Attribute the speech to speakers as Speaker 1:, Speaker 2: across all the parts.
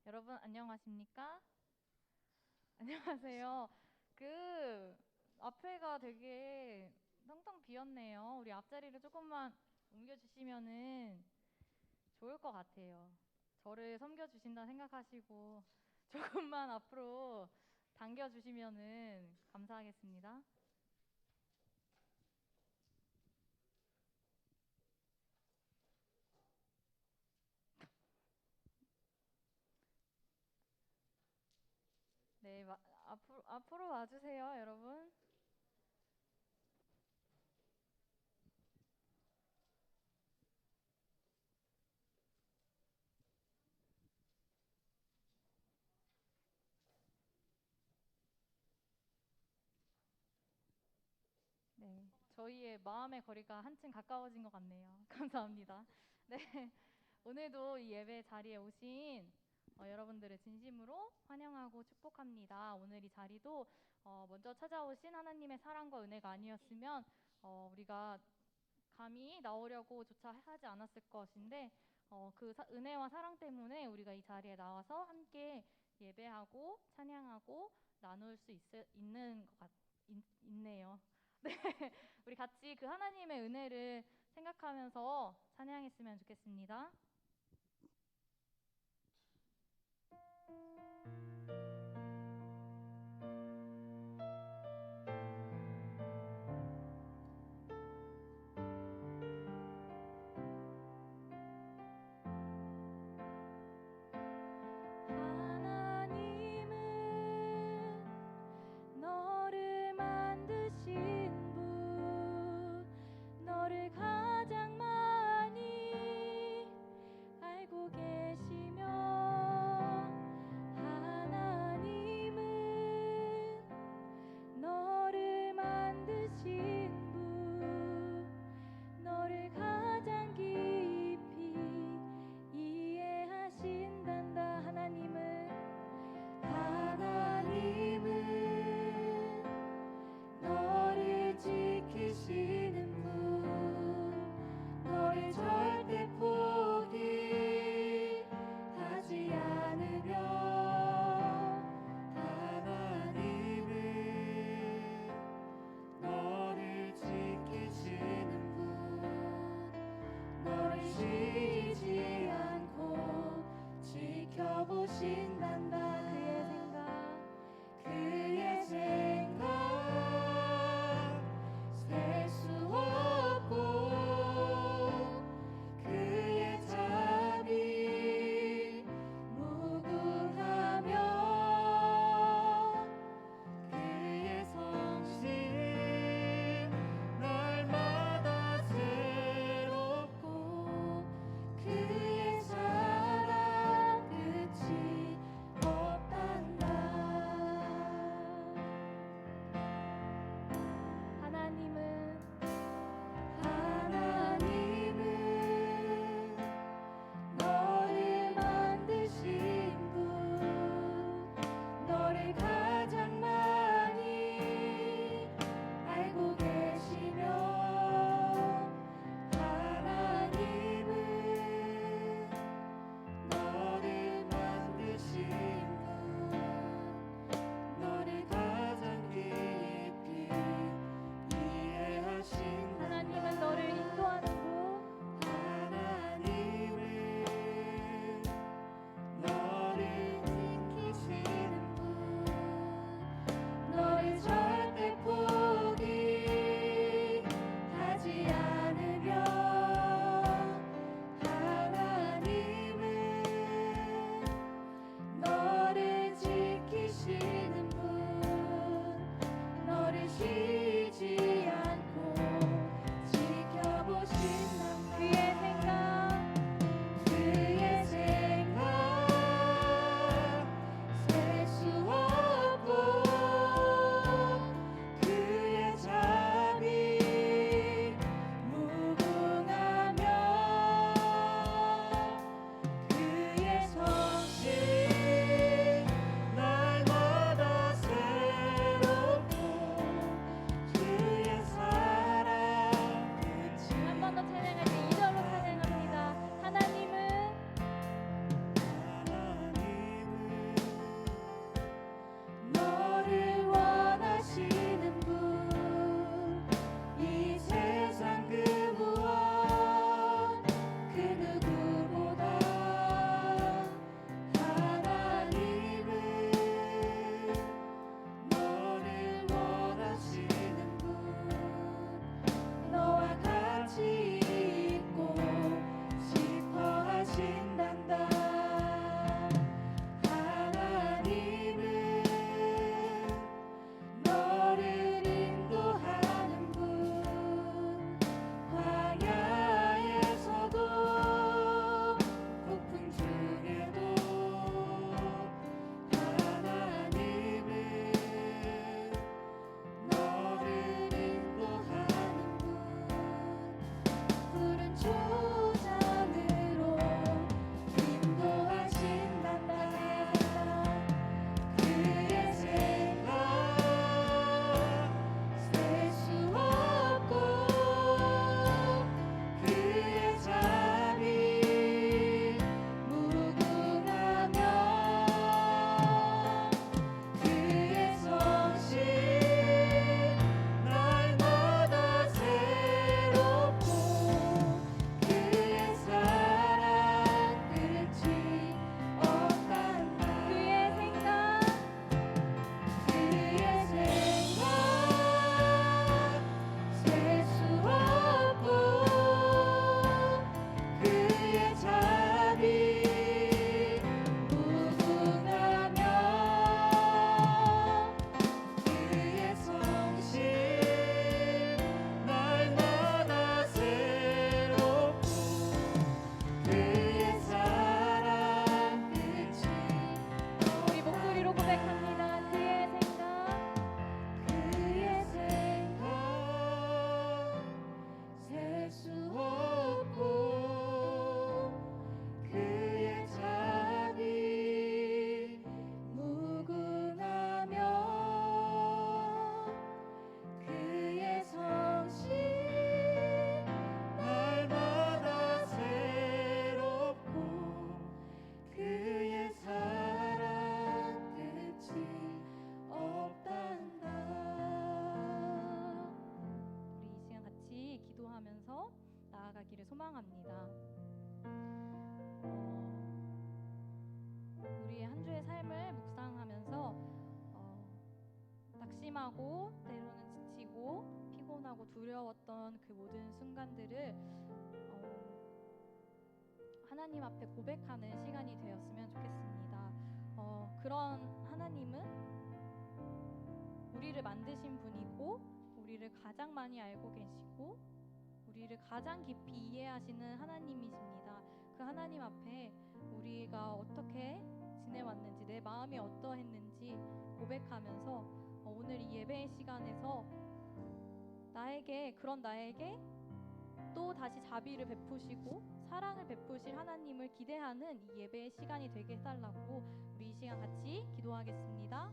Speaker 1: 여러분 안녕하십니까? 안녕하세요. 앞에가 되게 텅텅 비었네요. 우리 앞자리를 조금만 옮겨주시면은 좋을 것 같아요. 저를 섬겨주신다 생각하시고 조금만 앞으로 당겨주시면은 감사하겠습니다. 네, 앞으로 와주세요, 여러분. 네, 저희의 마음의 거리가 한층 가까워진 것 같네요. 감사합니다. 네, 오늘도 이 예배 자리에 오신 여러분들을 진심으로 환영하고 축복합니다. 오늘 이 자리도 먼저 찾아오신 하나님의 사랑과 은혜가 아니었으면 우리가 감히 나오려고조차 하지 않았을 것인데 은혜와 사랑 때문에 우리가 이 자리에 나와서 함께 예배하고 찬양하고 나눌 수 있는 있네요. 네, 우리 같이 그 하나님의 은혜를 생각하면서 찬양했으면 좋겠습니다. 나아가기를 소망합니다. 우리의 한 주의 삶을 묵상하면서 낙심하고 때로는 지치고 피곤하고 두려웠던 그 모든 순간들을 하나님 앞에 고백하는 시간이 되었으면 좋겠습니다. 그런 하나님은 우리를 만드신 분이고 우리를 가장 많이 알고 계시고 우리를 가장 깊이 이해하시는 하나님이십니다. 그 하나님 앞에 우리가 어떻게 지내왔는지 내 마음이 어떠했는지 고백하면서 오늘 이 예배의 시간에서 나에게 또 다시 자비를 베푸시고 사랑을 베푸실 하나님을 기대하는 이 예배의 시간이 되게 해달라고 우리 이 시간 같이 기도하겠습니다.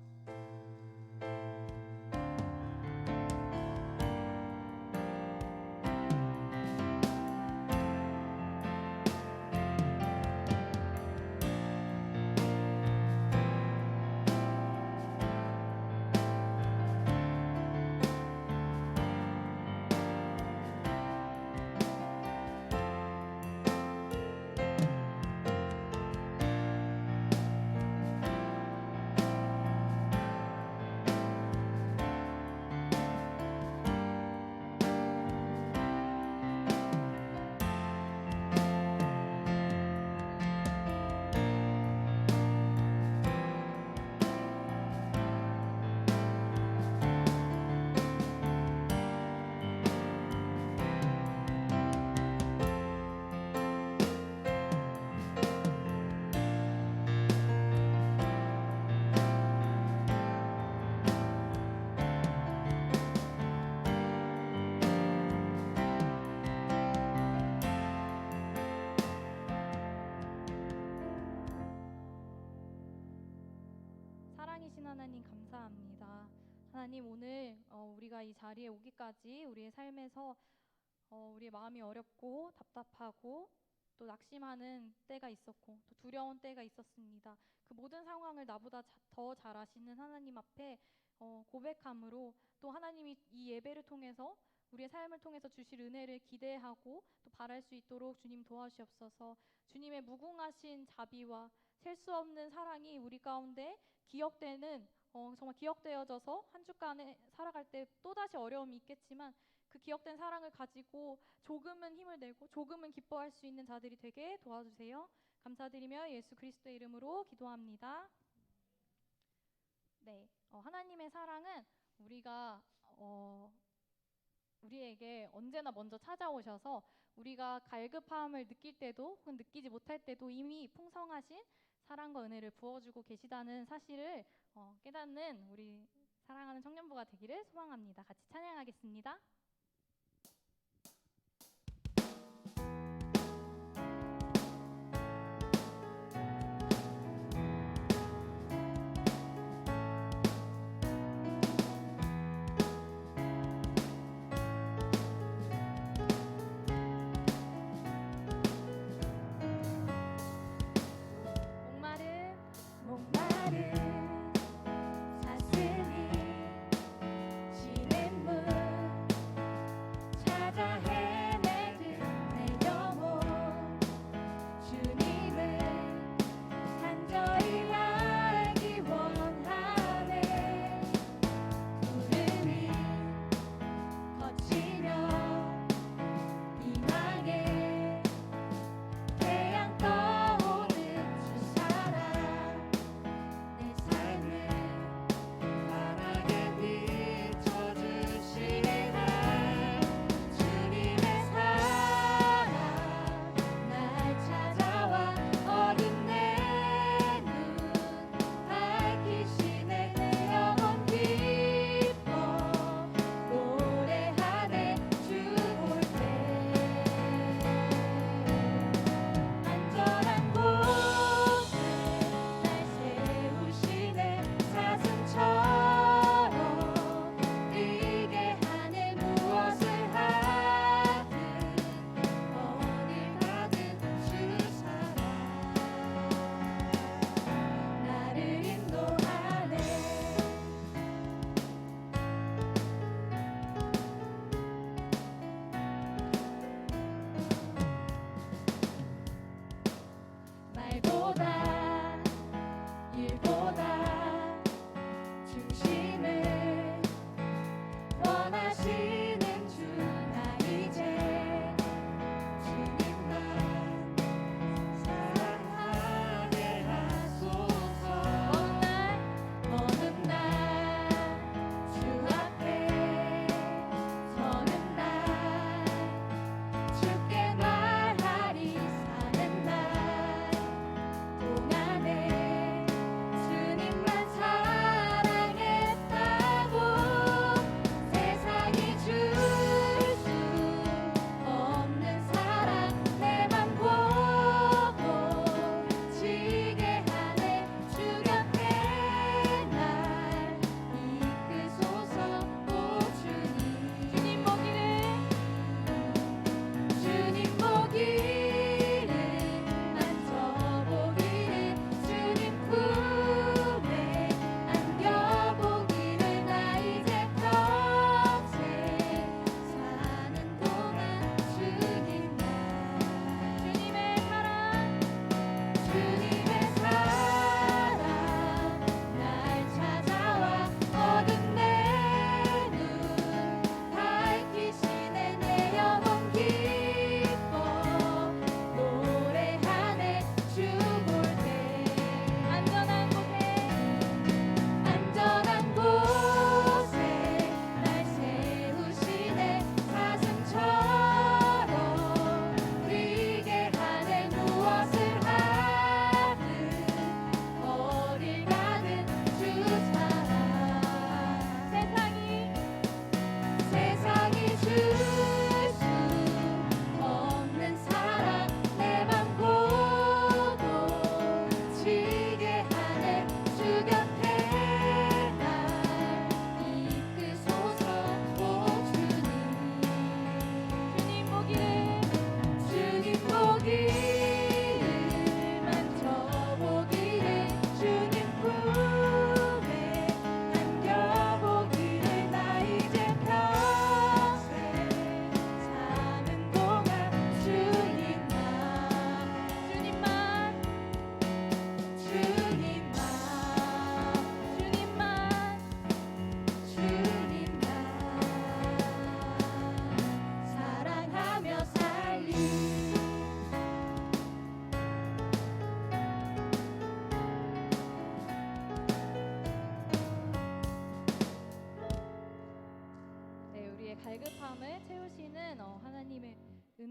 Speaker 1: 사랑이신 하나님 감사합니다. 하나님 오늘 우리가 이 자리에 오기까지 우리의 삶에서 우리의 마음이 어렵고 답답하고 또 낙심하는 때가 있었고 또 두려운 때가 있었습니다. 그 모든 상황을 나보다 더 잘 아시는 하나님 앞에 고백함으로 또 하나님이 이 예배를 통해서 우리의 삶을 통해서 주실 은혜를 기대하고 또 바랄 수 있도록 주님 도와주옵소서. 주님의 무궁하신 자비와 셀 수 없는 사랑이 우리 가운데 기억되는 정말 기억되어져서 한 주간에 살아갈 때 또다시 어려움이 있겠지만 그 기억된 사랑을 가지고 조금은 힘을 내고 조금은 기뻐할 수 있는 자들이 되게 도와주세요. 감사드리며 예수 그리스도의 이름으로 기도합니다. 네, 하나님의 사랑은 우리에게 언제나 먼저 찾아오셔서 우리가 갈급함을 느낄 때도 혹은 느끼지 못할 때도 이미 풍성하신 사랑과 은혜를 부어주고 계시다는 사실을 깨닫는 우리 사랑하는 청년부가 되기를 소망합니다. 같이 찬양하겠습니다.
Speaker 2: 목마른 사슴이 시냇물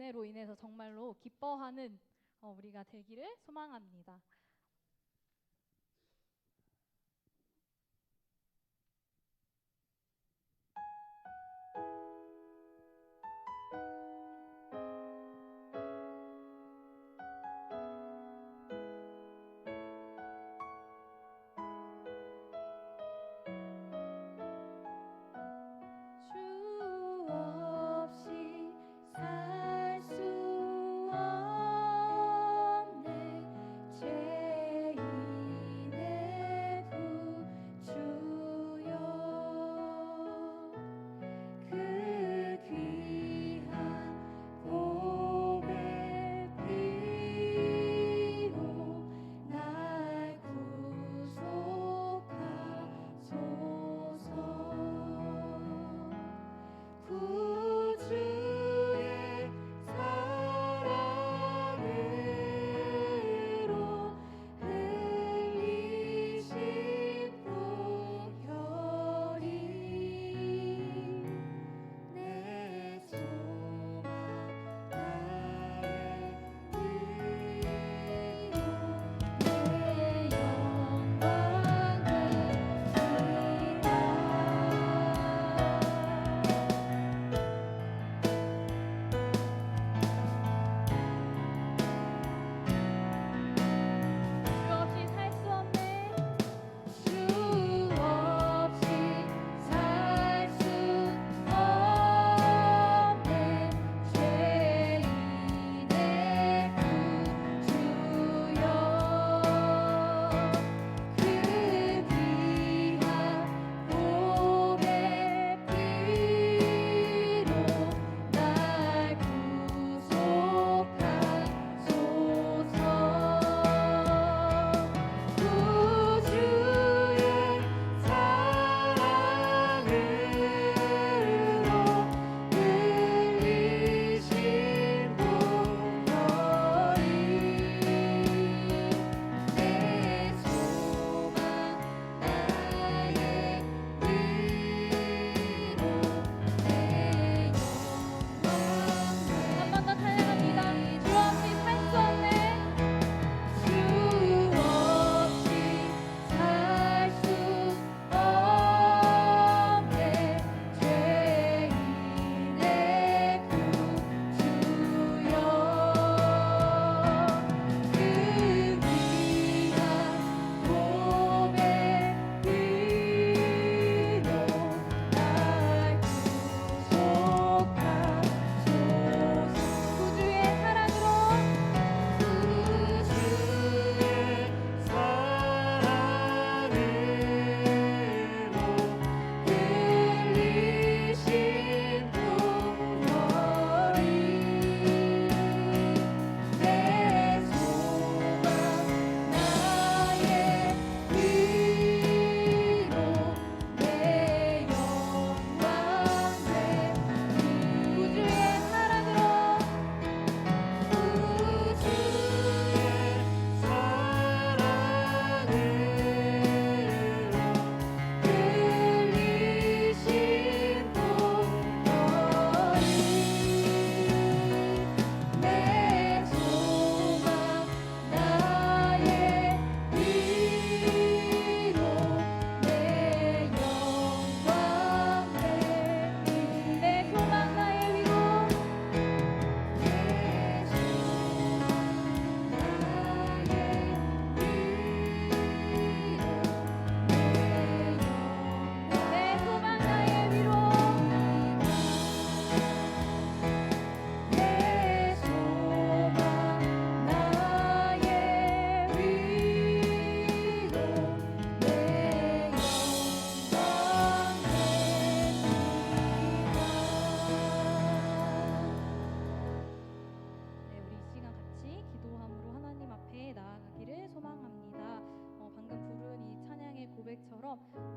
Speaker 1: 은혜로 인해서 정말로 기뻐하는 우리가 되기를 소망합니다.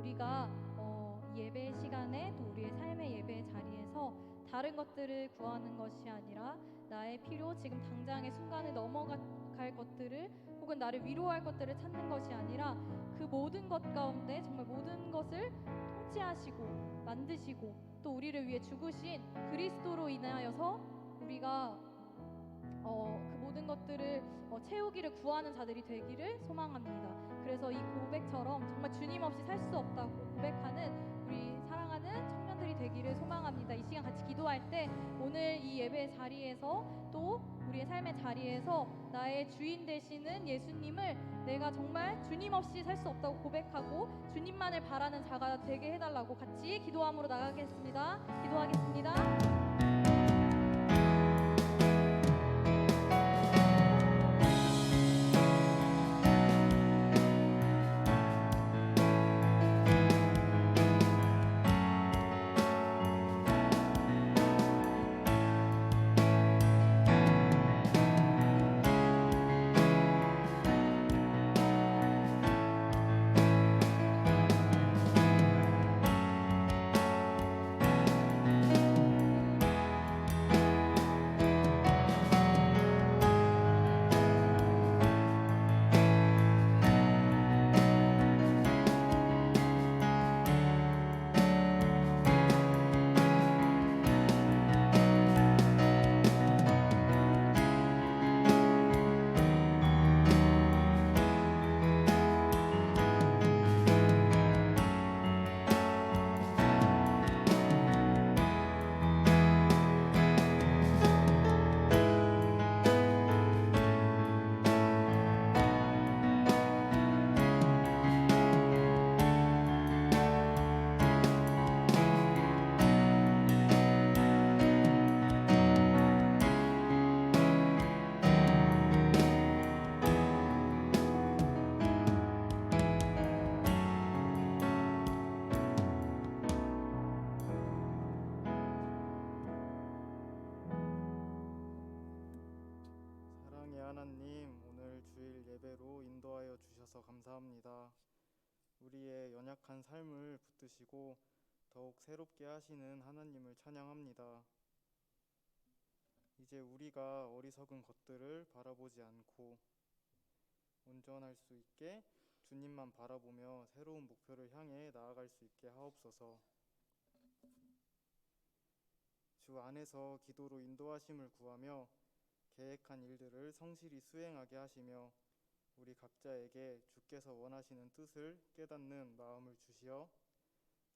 Speaker 1: 우리가 이 예배 시간에 또 우리의 삶의 예배 자리에서 다른 것들을 구하는 것이 아니라 나의 필요, 지금 당장의 순간을 넘어갈 것들을 혹은 나를 위로할 것들을 찾는 것이 아니라 그 모든 것 가운데 정말 모든 것을 통치하시고 만드시고 또 우리를 위해 죽으신 그리스도로 인하여서 우리가 그들을 채우기를 구하는 자들이 되기를 소망합니다. 그래서 이 고백처럼 정말 주님 없이 살 수 없다고 고백하는 우리 사랑하는 청년들이 되기를 소망합니다. 이 시간 같이 기도할 때 오늘 이 예배 자리에서 또 우리의 삶의 자리에서 나의 주인 되시는 예수님을 내가 정말 주님 없이 살 수 없다고 고백하고 주님만을 바라는 자가 되게 해달라고 같이 기도함으로 나가겠습니다. 기도하겠습니다.
Speaker 2: 하나님, 오늘 주일 예배로 인도하여 주셔서 감사합니다. 우리의 연약한 삶을 붙드시고 더욱 새롭게 하시는 하나님을 찬양합니다. 이제 우리가 어리석은 것들을 바라보지 않고 온전할 수 있게 주님만 바라보며 새로운 목표를 향해 나아갈 수 있게 하옵소서. 주 안에서 기도로 인도하심을 구하며 계획한 일들을 성실히 수행하게 하시며 우리 각자에게 주께서 원하시는 뜻을 깨닫는 마음을 주시어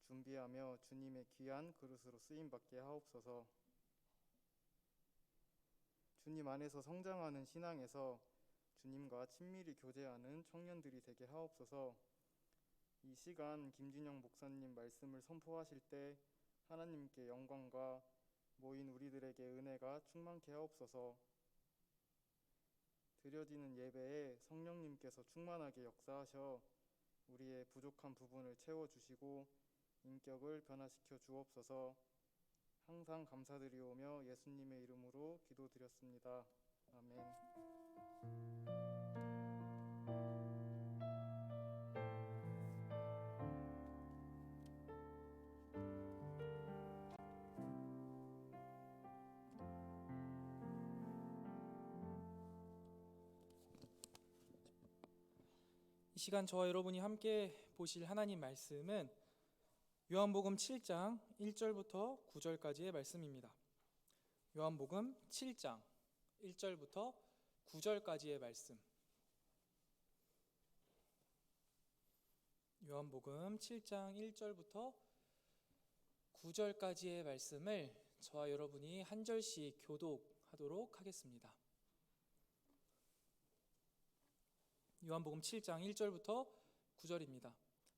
Speaker 2: 준비하며 주님의 귀한 그릇으로 쓰임받게 하옵소서. 주님 안에서 성장하는 신앙에서 주님과 친밀히 교제하는 청년들이 되게 하옵소서. 이 시간 김진영 목사님 말씀을 선포하실 때 하나님께 영광과 모인 우리들에게 은혜가 충만케 하옵소서. 드려지는 예배에 성령님께서 충만하게 역사하셔 우리의 부족한 부분을 채워주시고 인격을 변화시켜 주옵소서. 항상 감사드리오며 예수님의 이름으로 기도드렸습니다. 아멘.
Speaker 3: 이 시간 저와 여러분이 함께 보실 하나님 말씀은 요한복음 7장 1절부터 9절까지의 말씀입니다. 요한복음 7장 1절부터 9절까지의 말씀. 요한복음 7장 1절부터 9절까지의 말씀을 저와 여러분이 한 절씩 교독하도록 하겠습니다. 요한복음 7장 1절부터 9절입니다.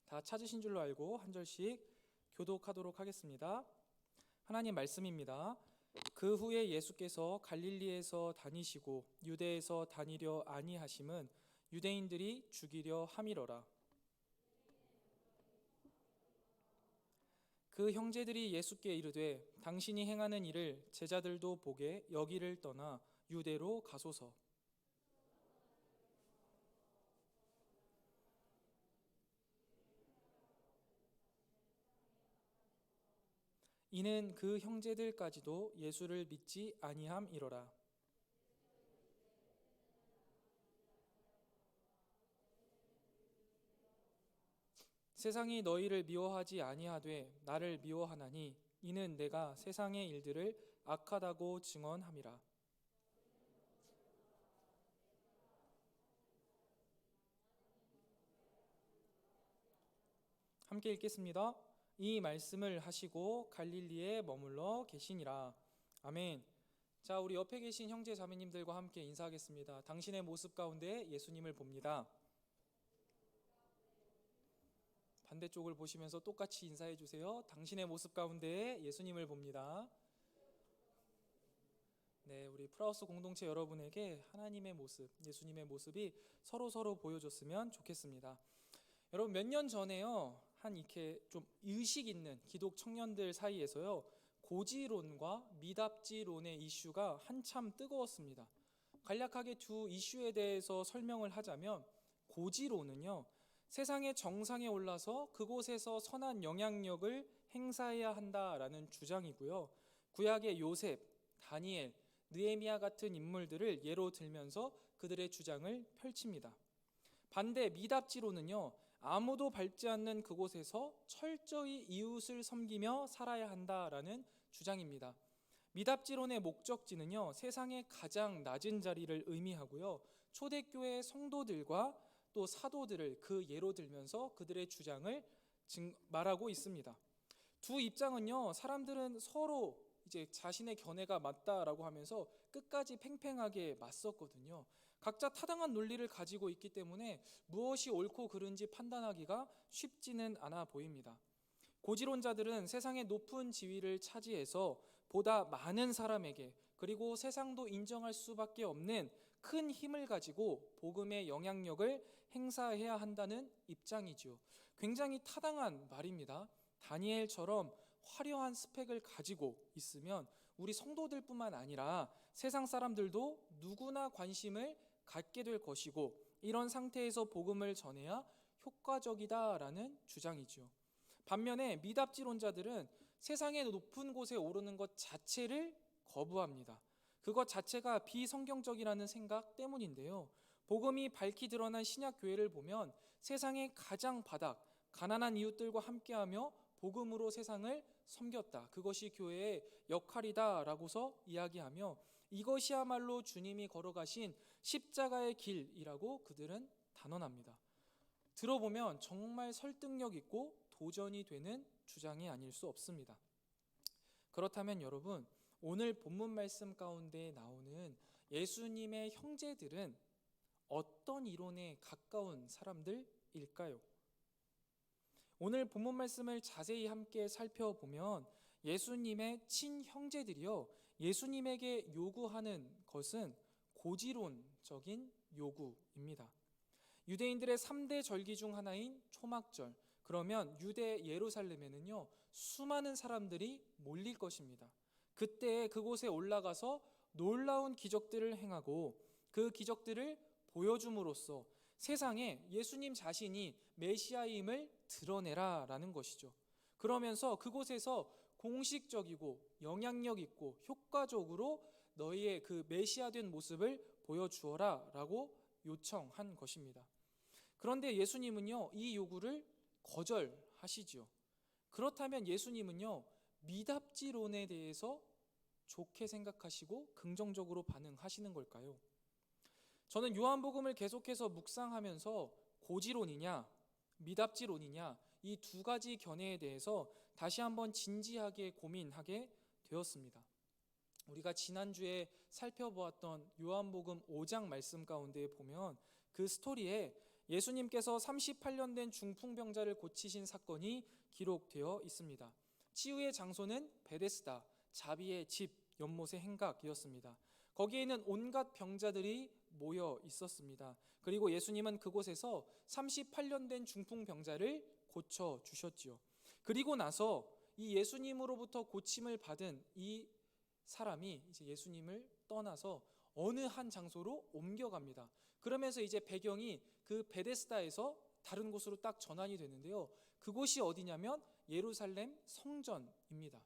Speaker 3: 다 찾으신 줄로 알고 한 절씩 교독하도록 하겠습니다. 하나님 말씀입니다. 그 후에 예수께서 갈릴리에서 다니시고 유대에서 다니려 아니하심은 유대인들이 죽이려 함이러라. 그 형제들이 예수께 이르되 당신이 행하는 일을 제자들도 보게 여기를 떠나 유대로 가소서. 이는 그 형제들까지도 예수를 믿지 아니함이로라. 세상이 너희를 미워하지 아니하되 나를 미워하나니 이는 내가 세상의 일들을 악하다고 증언함이라. 함께 읽겠습니다. 이 말씀을 하시고 갈릴리에 머물러 계시니라. 아멘. 자, 우리 옆에 계신 형제 자매님들과 함께 인사하겠습니다. 당신의 모습 가운데 예수님을 봅니다. 반대쪽을 보시면서 똑같이 인사해 주세요. 당신의 모습 가운데 예수님을 봅니다. 네, 우리 프라우스 공동체 여러분에게 하나님의 모습, 예수님의 모습이 서로 보여줬으면 좋겠습니다. 여러분, 몇 년 전에요, 한 이렇게 좀 의식 있는 기독 청년들 사이에서요, 고지론과 미답지론의 이슈가 한참 뜨거웠습니다. 간략하게 두 이슈에 대해서 설명을 하자면, 고지론은요, 세상의 정상에 올라서 그곳에서 선한 영향력을 행사해야 한다라는 주장이고요. 구약의 요셉, 다니엘, 느헤미야 같은 인물들을 예로 들면서 그들의 주장을 펼칩니다. 반대 미답지론은요, 아무도 밟지 않는 그곳에서 철저히 이웃을 섬기며 살아야 한다라는 주장입니다. 미답지론의 목적지는요, 세상의 가장 낮은 자리를 의미하고요, 초대교회 성도들과 또 사도들을 그 예로 들면서 그들의 주장을 말하고 있습니다. 두 입장은요, 사람들은 서로 이제 자신의 견해가 맞다라고 하면서 끝까지 팽팽하게 맞섰거든요. 각자 타당한 논리를 가지고 있기 때문에 무엇이 옳고 그른지 판단하기가 쉽지는 않아 보입니다. 고지론자들은 세상의 높은 지위를 차지해서 보다 많은 사람에게, 그리고 세상도 인정할 수밖에 없는 큰 힘을 가지고 복음의 영향력을 행사해야 한다는 입장이지요. 굉장히 타당한 말입니다. 다니엘처럼 화려한 스펙을 가지고 있으면 우리 성도들뿐만 아니라 세상 사람들도 누구나 관심을 갖게 될 것이고, 이런 상태에서 복음을 전해야 효과적이다라는 주장이지요. 반면에 미답지론자들은 세상의 높은 곳에 오르는 것 자체를 거부합니다. 그것 자체가 비성경적이라는 생각 때문인데요. 복음이 밝히 드러난 신약 교회를 보면 세상의 가장 바닥, 가난한 이웃들과 함께하며 복음으로 세상을 섬겼다. 그것이 교회의 역할이다라고서 이야기하며, 이것이야말로 주님이 걸어가신 십자가의 길이라고 그들은 단언합니다. 들어보면 정말 설득력 있고 도전이 되는 주장이 아닐 수 없습니다. 그렇다면 여러분, 오늘 본문 말씀 가운데 나오는 예수님의 형제들은 어떤 이론에 가까운 사람들일까요? 오늘 본문 말씀을 자세히 함께 살펴보면 예수님의 친형제들이요, 예수님에게 요구하는 것은 고지론적인 요구입니다. 유대인들의 3대 절기 중 하나인 초막절, 그러면 유대 예루살렘에는요, 수많은 사람들이 몰릴 것입니다. 그때 그곳에 올라가서 놀라운 기적들을 행하고 그 기적들을 보여줌으로써 세상에 예수님 자신이 메시아임을 드러내라라는 것이죠. 그러면서 그곳에서 공식적이고 영향력 있고 효과적으로 너희의 그 메시아된 모습을 보여주어라 라고 요청한 것입니다. 그런데 예수님은요, 이 요구를 거절하시지요. 그렇다면 예수님은요, 미답지론에 대해서 좋게 생각하시고 긍정적으로 반응하시는 걸까요? 저는 요한복음을 계속해서 묵상하면서 고지론이냐 미답지론이냐, 이 두 가지 견해에 대해서 다시 한번 진지하게 고민하게 되었습니다. 우리가 지난주에 살펴보았던 요한복음 5장 말씀 가운데 보면 그 스토리에 예수님께서 38년 된 중풍병자를 고치신 사건이 기록되어 있습니다. 치유의 장소는 베데스다, 자비의 집, 연못의 행각이었습니다. 거기에는 온갖 병자들이 모여 있었습니다. 그리고 예수님은 그곳에서 38년 된 중풍병자를 고쳐주셨지요. 그리고 나서 이 예수님으로부터 고침을 받은 이 사람이 이제 예수님을 떠나서 어느 한 장소로 옮겨갑니다. 그러면서 이제 배경이 그 베데스다에서 다른 곳으로 딱 전환이 되는데요. 그곳이 어디냐면 예루살렘 성전입니다.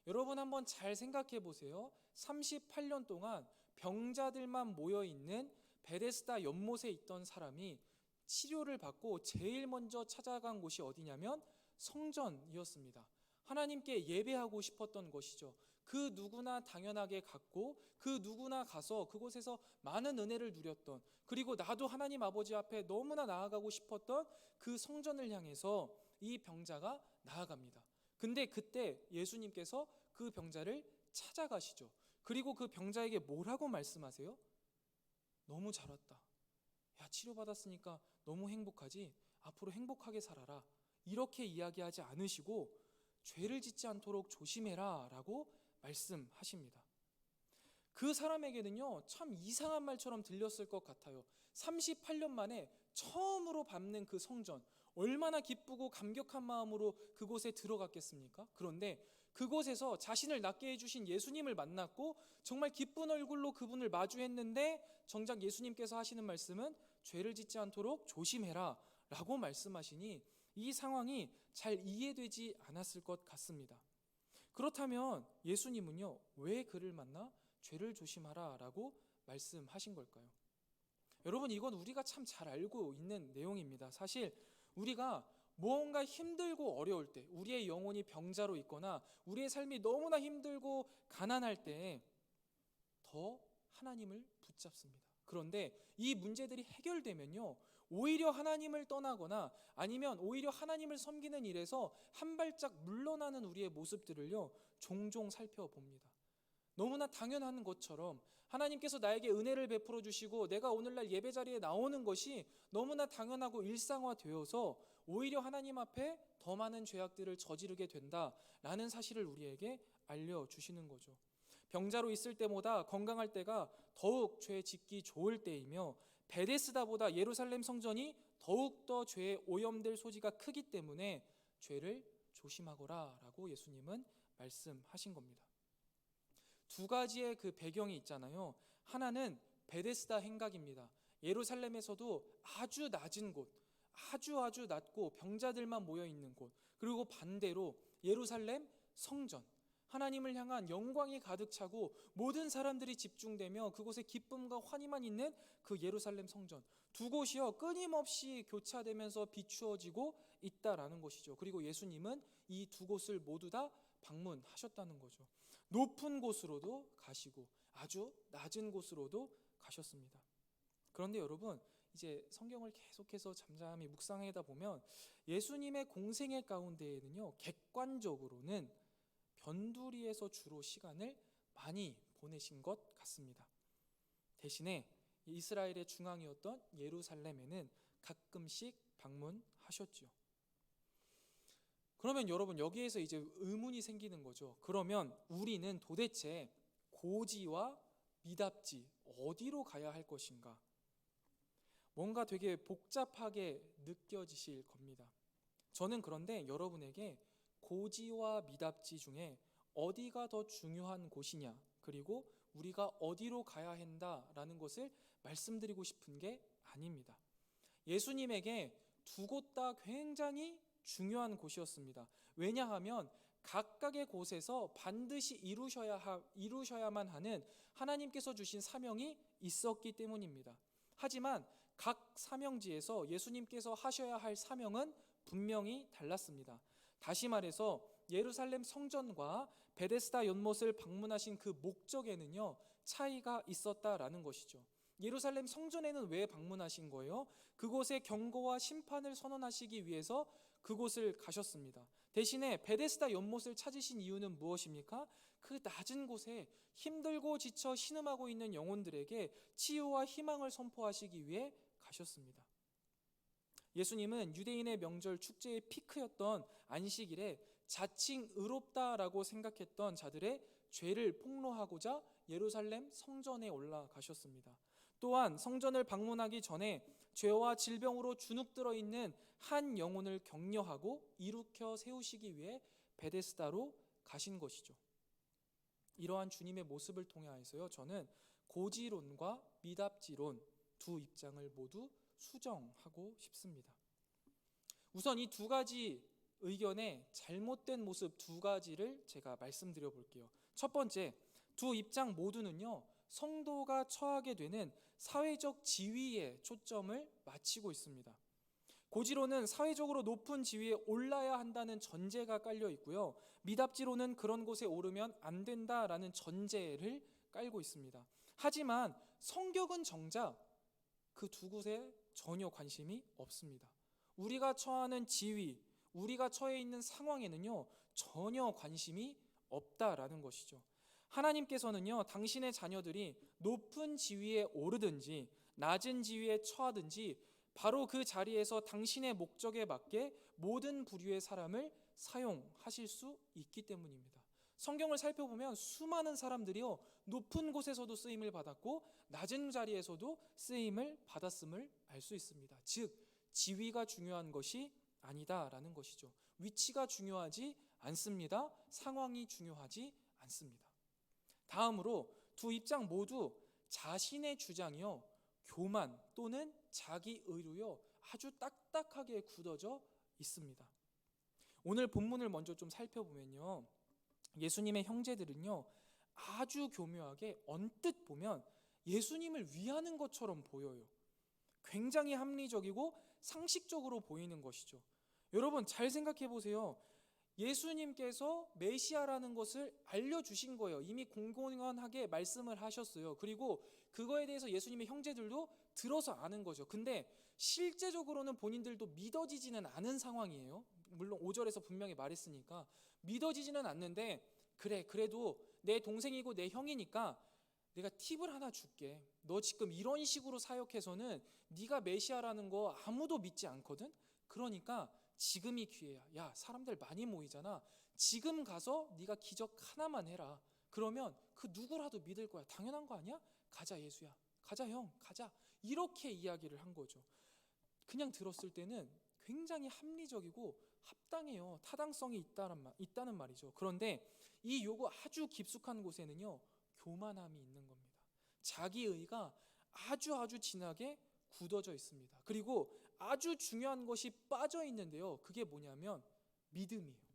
Speaker 3: 여러분 한번 잘 생각해 보세요. 38년 동안 병자들만 모여 있는 베데스다 연못에 있던 사람이 치료를 받고 제일 먼저 찾아간 곳이 어디냐면 성전이었습니다. 하나님께 예배하고 싶었던 것이죠. 그 누구나 당연하게 갔고 그 누구나 가서 그곳에서 많은 은혜를 누렸던, 그리고 나도 하나님 아버지 앞에 너무나 나아가고 싶었던 그 성전을 향해서 이 병자가 나아갑니다. 근데 그때 예수님께서 그 병자를 찾아가시죠. 그리고 그 병자에게 뭐라고 말씀하세요? 너무 잘 왔다. 야, 치료받았으니까 너무 행복하지? 앞으로 행복하게 살아라. 이렇게 이야기하지 않으시고 죄를 짓지 않도록 조심해라 라고 말씀하십니다. 그 사람에게는요, 참 이상한 말처럼 들렸을 것 같아요. 38년 만에 처음으로 밟는 그 성전, 얼마나 기쁘고 감격한 마음으로 그곳에 들어갔겠습니까? 그런데 그곳에서 자신을 낫게 해주신 예수님을 만났고 정말 기쁜 얼굴로 그분을 마주했는데 정작 예수님께서 하시는 말씀은 죄를 짓지 않도록 조심해라 라고 말씀하시니 이 상황이 잘 이해되지 않았을 것 같습니다. 그렇다면 예수님은요, 왜 그를 만나 죄를 조심하라 라고 말씀하신 걸까요? 여러분, 이건 우리가 참 잘 알고 있는 내용입니다. 사실 우리가 무언가 힘들고 어려울 때, 우리의 영혼이 병자로 있거나 우리의 삶이 너무나 힘들고 가난할 때 더 하나님을 붙잡습니다. 그런데 이 문제들이 해결되면요, 오히려 하나님을 떠나거나 아니면 오히려 하나님을 섬기는 일에서 한 발짝 물러나는 우리의 모습들을요, 종종 살펴봅니다. 너무나 당연한 것처럼 하나님께서 나에게 은혜를 베풀어 주시고 내가 오늘날 예배 자리에 나오는 것이 너무나 당연하고 일상화되어서 오히려 하나님 앞에 더 많은 죄악들을 저지르게 된다라는 사실을 우리에게 알려주시는 거죠. 병자로 있을 때보다 건강할 때가 더욱 죄 짓기 좋을 때이며 베데스다보다 예루살렘 성전이 더욱더 죄에 오염될 소지가 크기 때문에 죄를 조심하거라 라고 예수님은 말씀하신 겁니다. 두 가지의 그 배경이 있잖아요. 하나는 베데스다 행각입니다. 예루살렘에서도 아주 낮은 곳, 아주 낮고 병자들만 모여 있는 곳, 그리고 반대로 예루살렘 성전, 하나님을 향한 영광이 가득 차고 모든 사람들이 집중되며 그곳에 기쁨과 환희만 있는 그 예루살렘 성전, 두 곳이요 끊임없이 교차되면서 비추어지고 있다라는 것이죠. 그리고 예수님은 이 두 곳을 모두 다 방문하셨다는 거죠. 높은 곳으로도 가시고 아주 낮은 곳으로도 가셨습니다. 그런데 여러분, 이제 성경을 계속해서 잠잠히 묵상하다 보면 예수님의 공생애 가운데에는요, 객관적으로는 변두리에서 주로 시간을 많이 보내신 것 같습니다. 대신에 이스라엘의 중앙이었던 예루살렘에는 가끔씩 방문하셨죠. 그러면 여러분, 여기에서 이제 의문이 생기는 거죠. 그러면 우리는 도대체 고지와 미답지 어디로 가야 할 것인가? 뭔가 되게 복잡하게 느껴지실 겁니다. 저는 그런데 여러분에게 고지와 미답지 중에 어디가 더 중요한 곳이냐, 그리고 우리가 어디로 가야 한다라는 것을 말씀드리고 싶은 게 아닙니다. 예수님에게 두 곳 다 굉장히 중요한 곳이었습니다. 왜냐하면 각각의 곳에서 반드시 이루셔야만 하는 하나님께서 주신 사명이 있었기 때문입니다. 하지만 각 사명지에서 예수님께서 하셔야 할 사명은 분명히 달랐습니다. 다시 말해서 예루살렘 성전과 베데스다 연못을 방문하신 그 목적에는요, 차이가 있었다라는 것이죠. 예루살렘 성전에는 왜 방문하신 거예요? 그곳의 경고와 심판을 선언하시기 위해서 그곳을 가셨습니다. 대신에 베데스다 연못을 찾으신 이유는 무엇입니까? 그 낮은 곳에 힘들고 지쳐 신음하고 있는 영혼들에게 치유와 희망을 선포하시기 위해 가셨습니다. 예수님은 유대인의 명절 축제의 피크였던 안식일에 자칭 의롭다라고 생각했던 자들의 죄를 폭로하고자 예루살렘 성전에 올라가셨습니다. 또한 성전을 방문하기 전에 죄와 질병으로 주눅들어 있는 한 영혼을 격려하고 일으켜 세우시기 위해 베데스다로 가신 것이죠. 이러한 주님의 모습을 통해서요, 저는 고지론과 미답지론 두 입장을 모두 수정하고 싶습니다. 우선 이 두 가지 의견의 잘못된 모습 두 가지를 제가 말씀드려 볼게요. 첫 번째, 두 입장 모두는요, 성도가 처하게 되는 사회적 지위에 초점을 맞추고 있습니다. 고지로는 사회적으로 높은 지위에 올라야 한다는 전제가 깔려 있고요. 미답지로는 그런 곳에 오르면 안 된다라는 전제를 깔고 있습니다. 하지만 성격은 정작 그 두 곳에 전혀 관심이 없습니다. 우리가 처하는 지위, 우리가 처해 있는 상황에는요, 전혀 관심이 없다라는 것이죠. 하나님께서는요, 당신의 자녀들이 높은 지위에 오르든지 낮은 지위에 처하든지 바로 그 자리에서 당신의 목적에 맞게 모든 부류의 사람을 사용하실 수 있기 때문입니다. 성경을 살펴보면 수많은 사람들이요, 높은 곳에서도 쓰임을 받았고 낮은 자리에서도 쓰임을 받았음을 알 수 있습니다. 즉, 지위가 중요한 것이 아니다라는 것이죠. 위치가 중요하지 않습니다. 상황이 중요하지 않습니다. 다음으로 두 입장 모두 자신의 주장이요, 교만 또는 자기 의로요, 아주 딱딱하게 굳어져 있습니다. 오늘 본문을 먼저 좀 살펴보면요, 예수님의 형제들은요, 아주 교묘하게 언뜻 보면 예수님을 위하는 것처럼 보여요. 굉장히 합리적이고 상식적으로 보이는 것이죠. 여러분, 잘 생각해 보세요. 예수님께서 메시아라는 것을 알려주신 거예요. 이미 공공연하게 말씀을 하셨어요. 그리고 그거에 대해서 예수님의 형제들도 들어서 아는 거죠. 근데 실제적으로는 본인들도 믿어지지는 않은 상황이에요. 물론 5절에서 분명히 말했으니까 믿어지지는 않는데, 그래, 그래도 내 동생이고 내 형이니까 내가 팁을 하나 줄게. 너 지금 이런 식으로 사역해서는 네가 메시아라는 거 아무도 믿지 않거든. 그러니까 지금이 기회야. 야, 사람들 많이 모이잖아. 지금 가서 네가 기적 하나만 해라. 그러면 그 누구라도 믿을 거야. 당연한 거 아니야? 가자, 예수야. 가자, 형. 가자. 이렇게 이야기를 한 거죠. 그냥 들었을 때는 굉장히 합리적이고 합당해요. 타당성이 있다는 말이죠. 그런데 이 요구 아주 깊숙한 곳에는요, 교만함이 있는 겁니다. 자기의가 아주 진하게 굳어져 있습니다. 그리고 아주 중요한 것이 빠져 있는데요, 그게 뭐냐면 믿음이에요.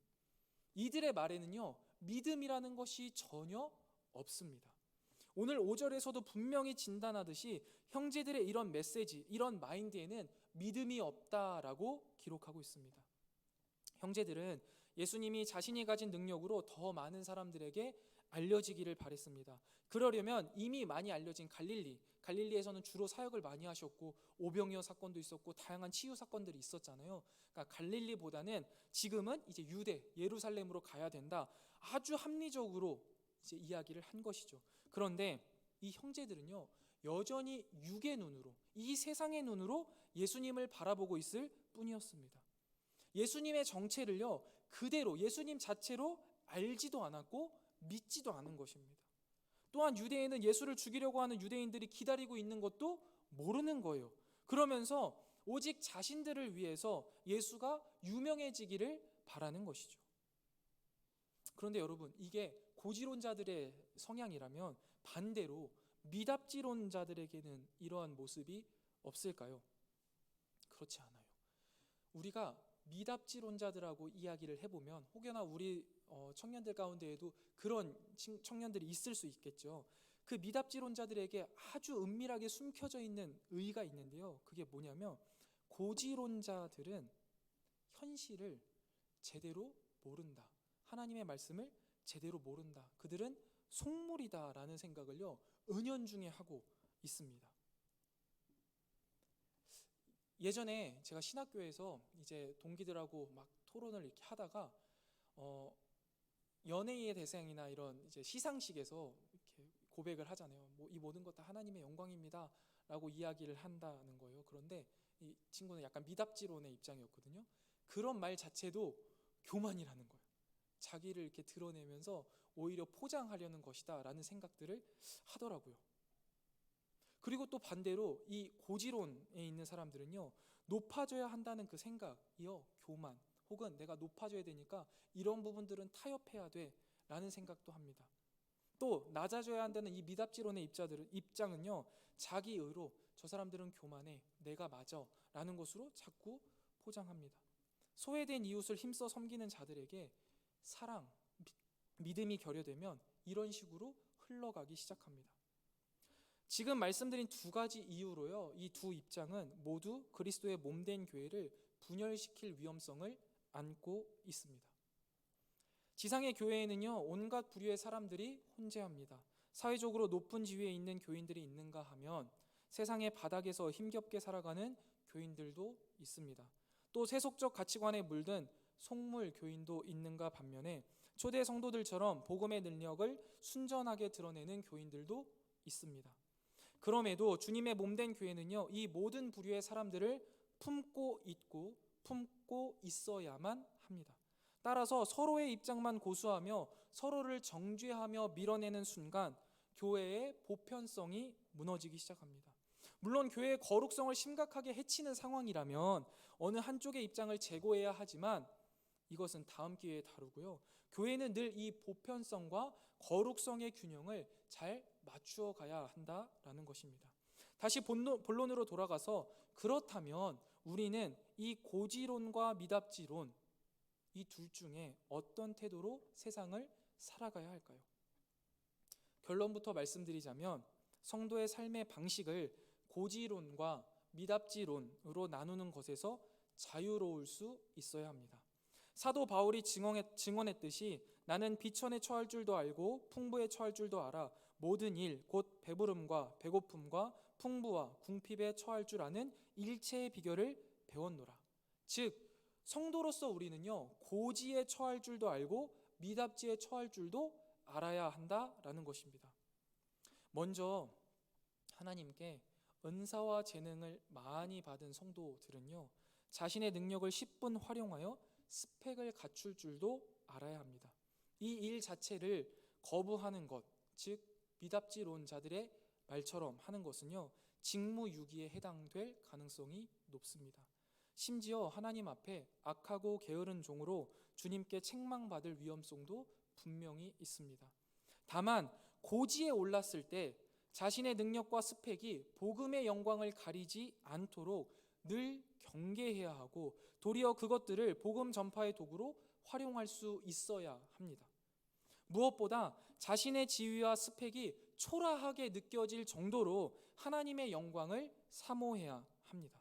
Speaker 3: 이들의 말에는요, 믿음이라는 것이 전혀 없습니다. 오늘 5절에서도 분명히 진단하듯이 형제들의 이런 메시지, 이런 마인드에는 믿음이 없다라고 기록하고 있습니다. 형제들은 예수님이 자신이 가진 능력으로 더 많은 사람들에게 알려지기를 바랬습니다. 그러려면 이미 많이 알려진 갈릴리에서는 주로 사역을 많이 하셨고 오병이어 사건도 있었고 다양한 치유 사건들이 있었잖아요. 그러니까 갈릴리보다는 지금은 이제 유대, 예루살렘으로 가야 된다. 아주 합리적으로 이제 이야기를 한 것이죠. 그런데 이 형제들은요, 여전히 육의 눈으로, 이 세상의 눈으로 예수님을 바라보고 있을 뿐이었습니다. 예수님의 정체를요, 그대로 예수님 자체로 알지도 않았고 믿지도 않은 것입니다. 또한 유대인은 예수를 죽이려고 하는 유대인들이 기다리고 있는 것도 모르는 거예요. 그러면서 오직 자신들을 위해서 예수가 유명해지기를 바라는 것이죠. 그런데 여러분, 이게 고지론자들의 성향이라면 반대로 미답지론자들에게는 이러한 모습이 없을까요? 그렇지 않아요. 우리가 미답지론자들하고 이야기를 해보면 혹여나 우리 청년들 가운데에도 그런 청년들이 있을 수 있겠죠. 그 미답지론자들에게 아주 은밀하게 숨겨져 있는 의의가 있는데요, 그게 뭐냐면 고지론자들은 현실을 제대로 모른다. 하나님의 말씀을 제대로 모른다. 그들은 속물이다라는 생각을요, 은연중에 하고 있습니다. 예전에 제가 신학교에서 이제 동기들하고 막 토론을 이렇게 하다가 연예의 대상이나 이런 이제 시상식에서 이렇게 고백을 하잖아요. 뭐 이 모든 것 다 하나님의 영광입니다라고 이야기를 한다는 거예요. 그런데 이 친구는 약간 미답지론의 입장이었거든요. 그런 말 자체도 교만이라는 거예요. 자기를 이렇게 드러내면서 오히려 포장하려는 것이다라는 생각들을 하더라고요. 그리고 또 반대로 이 고지론에 있는 사람들은요, 높아져야 한다는 그 생각이요, 교만 혹은 내가 높아져야 되니까 이런 부분들은 타협해야 돼라는 생각도 합니다. 또 낮아져야 한다는 이 미답지론의 입장은요, 자기의로 저 사람들은 교만해, 내가 맞아 라는 것으로 자꾸 포장합니다. 소외된 이웃을 힘써 섬기는 자들에게 사랑, 믿음이 결여되면 이런 식으로 흘러가기 시작합니다. 지금 말씀드린 두 가지 이유로요, 이 두 입장은 모두 그리스도의 몸된 교회를 분열시킬 위험성을 안고 있습니다. 지상의 교회에는요, 온갖 부류의 사람들이 혼재합니다. 사회적으로 높은 지위에 있는 교인들이 있는가 하면 세상의 바닥에서 힘겹게 살아가는 교인들도 있습니다. 또 세속적 가치관에 물든 속물 교인도 있는가 반면에 초대 성도들처럼 복음의 능력을 순전하게 드러내는 교인들도 있습니다. 그럼에도 주님의 몸된 교회는요, 이 모든 부류의 사람들을 품고 있고 품고 있어야만 합니다. 따라서 서로의 입장만 고수하며 서로를 정죄하며 밀어내는 순간 교회의 보편성이 무너지기 시작합니다. 물론 교회의 거룩성을 심각하게 해치는 상황이라면 어느 한쪽의 입장을 제고해야 하지만 이것은 다음 기회에 다루고요. 교회는 늘 이 보편성과 거룩성의 균형을 잘 맞추어 가야 한다라는 것입니다. 다시 본론으로 돌아가서 그렇다면 우리는 이 고지론과 미답지론 이 둘 중에 어떤 태도로 세상을 살아가야 할까요? 결론부터 말씀드리자면 성도의 삶의 방식을 고지론과 미답지론으로 나누는 것에서 자유로울 수 있어야 합니다. 사도 바울이 증언했듯이 나는 비천에 처할 줄도 알고 풍부에 처할 줄도 알아 모든 일 곧 배부름과 배고픔과 풍부와 궁핍에 처할 줄 아는 일체의 비결을 배웠노라. 즉 성도로서 우리는요 고지에 처할 줄도 알고 미답지에 처할 줄도 알아야 한다라는 것입니다. 먼저 하나님께 은사와 재능을 많이 받은 성도들은요 자신의 능력을 10분 활용하여 스펙을 갖출 줄도 알아야 합니다. 이 일 자체를 거부하는 것, 즉 미답지론자들의 말처럼 하는 것은요 직무유기에 해당될 가능성이 높습니다. 심지어 하나님 앞에 악하고 게으른 종으로 주님께 책망받을 위험성도 분명히 있습니다. 다만 고지에 올랐을 때 자신의 능력과 스펙이 복음의 영광을 가리지 않도록 늘 경계해야 하고 도리어 그것들을 복음 전파의 도구로 활용할 수 있어야 합니다. 무엇보다 자신의 지위와 스펙이 초라하게 느껴질 정도로 하나님의 영광을 사모해야 합니다.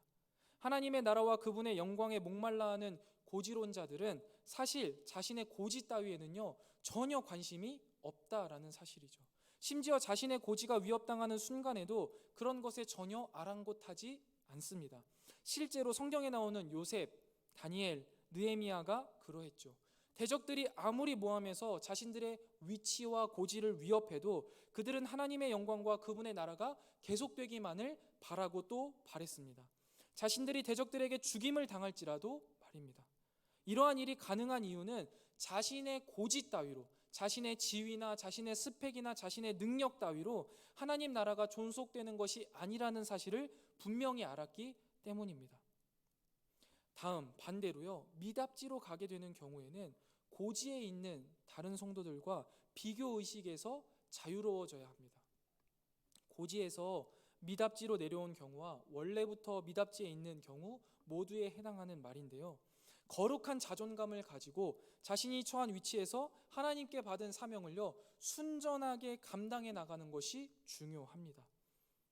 Speaker 3: 하나님의 나라와 그분의 영광에 목말라하는 고지론자들은 사실 자신의 고지 따위에는요 전혀 관심이 없다라는 사실이죠. 심지어 자신의 고지가 위협당하는 순간에도 그런 것에 전혀 아랑곳하지 않습니다. 실제로 성경에 나오는 요셉, 다니엘, 느헤미야가 그러했죠. 대적들이 아무리 모함해서 자신들의 위치와 고지를 위협해도 그들은 하나님의 영광과 그분의 나라가 계속되기만을 바라고 또 바랬습니다. 자신들이 대적들에게 죽임을 당할지라도 말입니다. 이러한 일이 가능한 이유는 자신의 고지 따위로, 자신의 지위나 자신의 스펙이나 자신의 능력 따위로 하나님 나라가 존속되는 것이 아니라는 사실을 분명히 알았기 때문입니다. 다음 반대로요 미답지로 가게 되는 경우에는 고지에 있는 다른 성도들과 비교의식에서 자유로워져야 합니다. 고지에서 미답지로 내려온 경우와 원래부터 미답지에 있는 경우 모두에 해당하는 말인데요, 거룩한 자존감을 가지고 자신이 처한 위치에서 하나님께 받은 사명을요 순전하게 감당해 나가는 것이 중요합니다.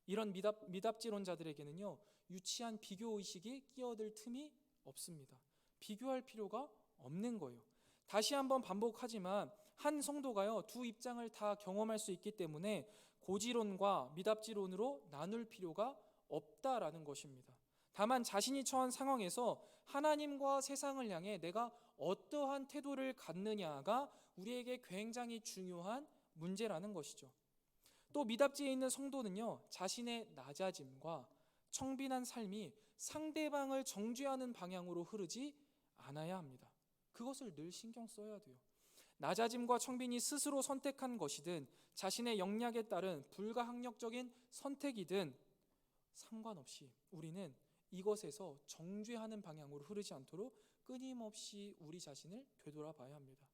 Speaker 3: 이런 미답지론자들에게는요 유치한 비교의식이 끼어들 틈이 없습니다. 비교할 필요가 없는 거예요. 다시 한번 반복하지만 한 성도가요 두 입장을 다 경험할 수 있기 때문에 고지론과 미답지론으로 나눌 필요가 없다라는 것입니다. 다만 자신이 처한 상황에서 하나님과 세상을 향해 내가 어떠한 태도를 갖느냐가 우리에게 굉장히 중요한 문제라는 것이죠. 또 미답지에 있는 성도는요 자신의 낮아짐과 청빈한 삶이 상대방을 정죄하는 방향으로 흐르지 않아야 합니다. 그것을 늘 신경 써야 돼요. 낮아짐과 청빈이 스스로 선택한 것이든 자신의 영역에 따른 불가항력적인 선택이든 상관없이 우리는 이것에서 정죄하는 방향으로 흐르지 않도록 끊임없이 우리 자신을 되돌아봐야 합니다.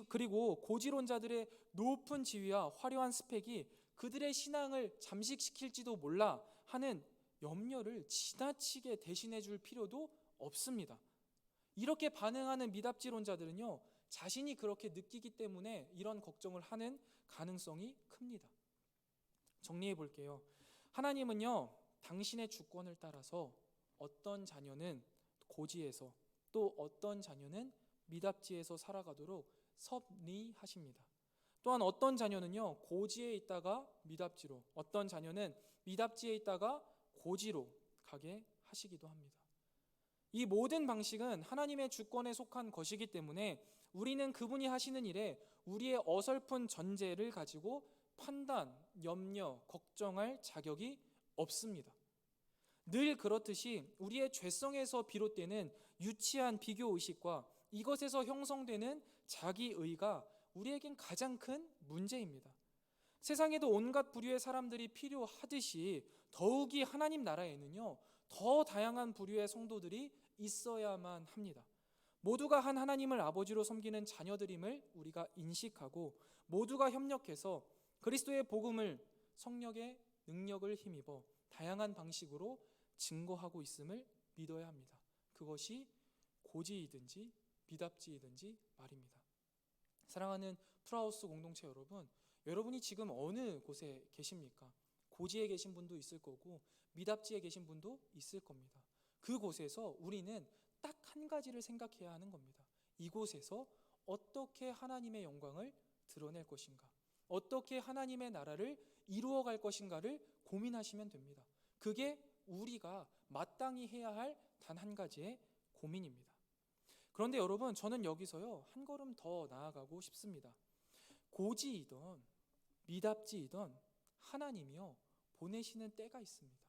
Speaker 3: 그리고 고지론자들의 높은 지위와 화려한 스펙이 그들의 신앙을 잠식시킬지도 몰라 하는 염려를 지나치게 대신해 줄 필요도 없습니다. 이렇게 반응하는 미답지론자들은요 자신이 그렇게 느끼기 때문에 이런 걱정을 하는 가능성이 큽니다. 정리해 볼게요. 하나님은요 당신의 주권을 따라서 어떤 자녀는 고지에서 또 어떤 자녀는 미답지에서 살아가도록 섭리하십니다. 또한 어떤 자녀는요 고지에 있다가 미답지로, 어떤 자녀는 미답지에 있다가 고지로 가게 하시기도 합니다. 이 모든 방식은 하나님의 주권에 속한 것이기 때문에 우리는 그분이 하시는 일에 우리의 어설픈 전제를 가지고 판단, 염려, 걱정할 자격이 없습니다. 늘 그렇듯이 우리의 죄성에서 비롯되는 유치한 비교의식과 이것에서 형성되는 자기의가 우리에겐 가장 큰 문제입니다. 세상에도 온갖 부류의 사람들이 필요하듯이 더욱이 하나님 나라에는요, 더 다양한 부류의 성도들이 있어야만 합니다. 모두가 한 하나님을 아버지로 섬기는 자녀들임을 우리가 인식하고 모두가 협력해서 그리스도의 복음을 성령의 능력을 힘입어 다양한 방식으로 증거하고 있음을 믿어야 합니다. 그것이 고지이든지 미답지이든지 말입니다. 사랑하는 프라우스 공동체 여러분, 여러분이 지금 어느 곳에 계십니까? 고지에 계신 분도 있을 거고 미답지에 계신 분도 있을 겁니다. 그곳에서 우리는 딱 한 가지를 생각해야 하는 겁니다. 이곳에서 어떻게 하나님의 영광을 드러낼 것인가, 어떻게 하나님의 나라를 이루어갈 것인가를 고민하시면 됩니다. 그게 우리가 마땅히 해야 할 단 한 가지의 고민입니다. 그런데 여러분, 저는 여기서요 한 걸음 더 나아가고 싶습니다. 고지이던 미답지이던 하나님이요 보내시는 때가 있습니다.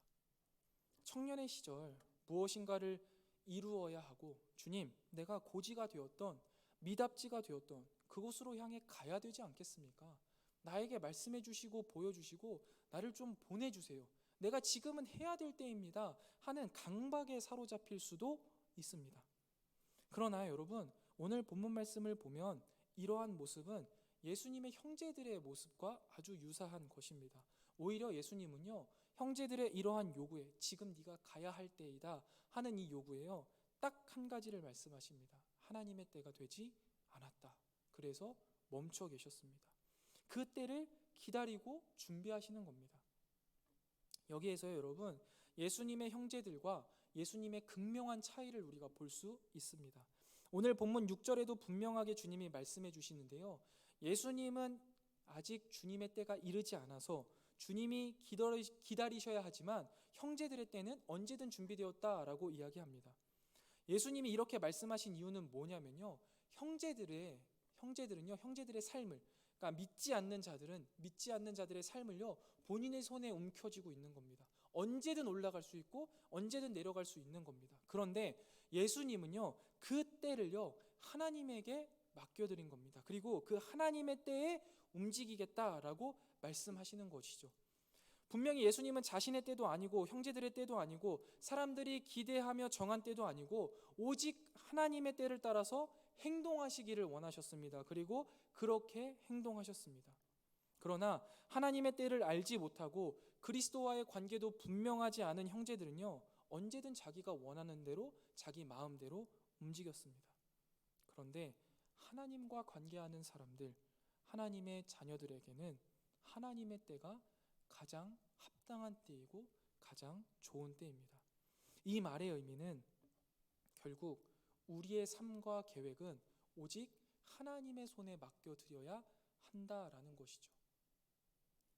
Speaker 3: 청년의 시절 무엇인가를 이루어야 하고, 주님, 내가 고지가 되었던 미답지가 되었던 그곳으로 향해 가야 되지 않겠습니까? 나에게 말씀해 주시고 보여주시고 나를 좀 보내주세요. 내가 지금은 해야 될 때입니다 하는 강박에 사로잡힐 수도 있습니다. 그러나 여러분, 오늘 본문 말씀을 보면 이러한 모습은 예수님의 형제들의 모습과 아주 유사한 것입니다. 오히려 예수님은요, 형제들의 이러한 요구에 지금 네가 가야 할 때이다 하는 이 요구에요, 딱 한 가지를 말씀하십니다. 하나님의 때가 되지 않았다. 그래서 멈춰 계셨습니다. 그 때를 기다리고 준비하시는 겁니다. 여기에서요 여러분, 예수님의 형제들과 예수님의 극명한 차이를 우리가 볼 수 있습니다. 오늘 본문 6절에도 분명하게 주님이 말씀해 주시는데요, 예수님은 아직 주님의 때가 이르지 않아서 주님이 기다리셔야 하지만 형제들의 때는 언제든 준비되었다라고 이야기합니다. 예수님이 이렇게 말씀하신 이유는 뭐냐면요, 형제들은요 형제들의 삶을, 그러니까 믿지 않는 자들의 삶을요 본인의 손에 움켜쥐고 있는 겁니다. 언제든 올라갈 수 있고 언제든 내려갈 수 있는 겁니다. 그런데 예수님은요 그 때를요 하나님에게 맡겨드린 겁니다. 그리고 그 하나님의 때에 움직이겠다라고 말씀하시는 것이죠. 분명히 예수님은 자신의 때도 아니고 형제들의 때도 아니고 사람들이 기대하며 정한 때도 아니고 오직 하나님의 때를 따라서 행동하시기를 원하셨습니다. 그리고 그렇게 행동하셨습니다. 그러나 하나님의 때를 알지 못하고 그리스도와의 관계도 분명하지 않은 형제들은요 언제든 자기가 원하는 대로 자기 마음대로 움직였습니다. 그런데 하나님과 관계하는 사람들, 하나님의 자녀들에게는 하나님의 때가 가장 합당한 때이고 가장 좋은 때입니다. 이 말의 의미는 결국 우리의 삶과 계획은 오직 하나님의 손에 맡겨드려야 한다라는 것이죠.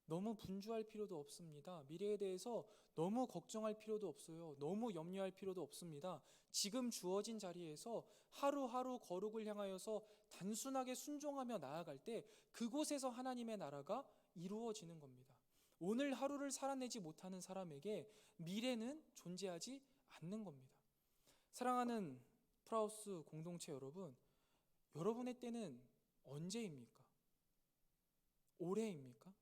Speaker 3: 너무 분주할 필요도 없습니다. 미래에 대해서 너무 걱정할 필요도 없어요. 너무 염려할 필요도 없습니다. 지금 주어진 자리에서 하루하루 거룩을 향하여서 단순하게 순종하며 나아갈 때 그곳에서 하나님의 나라가 이루어지는 겁니다. 오늘 하루를 살아내지 못하는 사람에게 미래는 존재하지 않는 겁니다. 사랑하는 프라우스 공동체 여러분, 여러분의 때는 언제입니까? 올해입니까?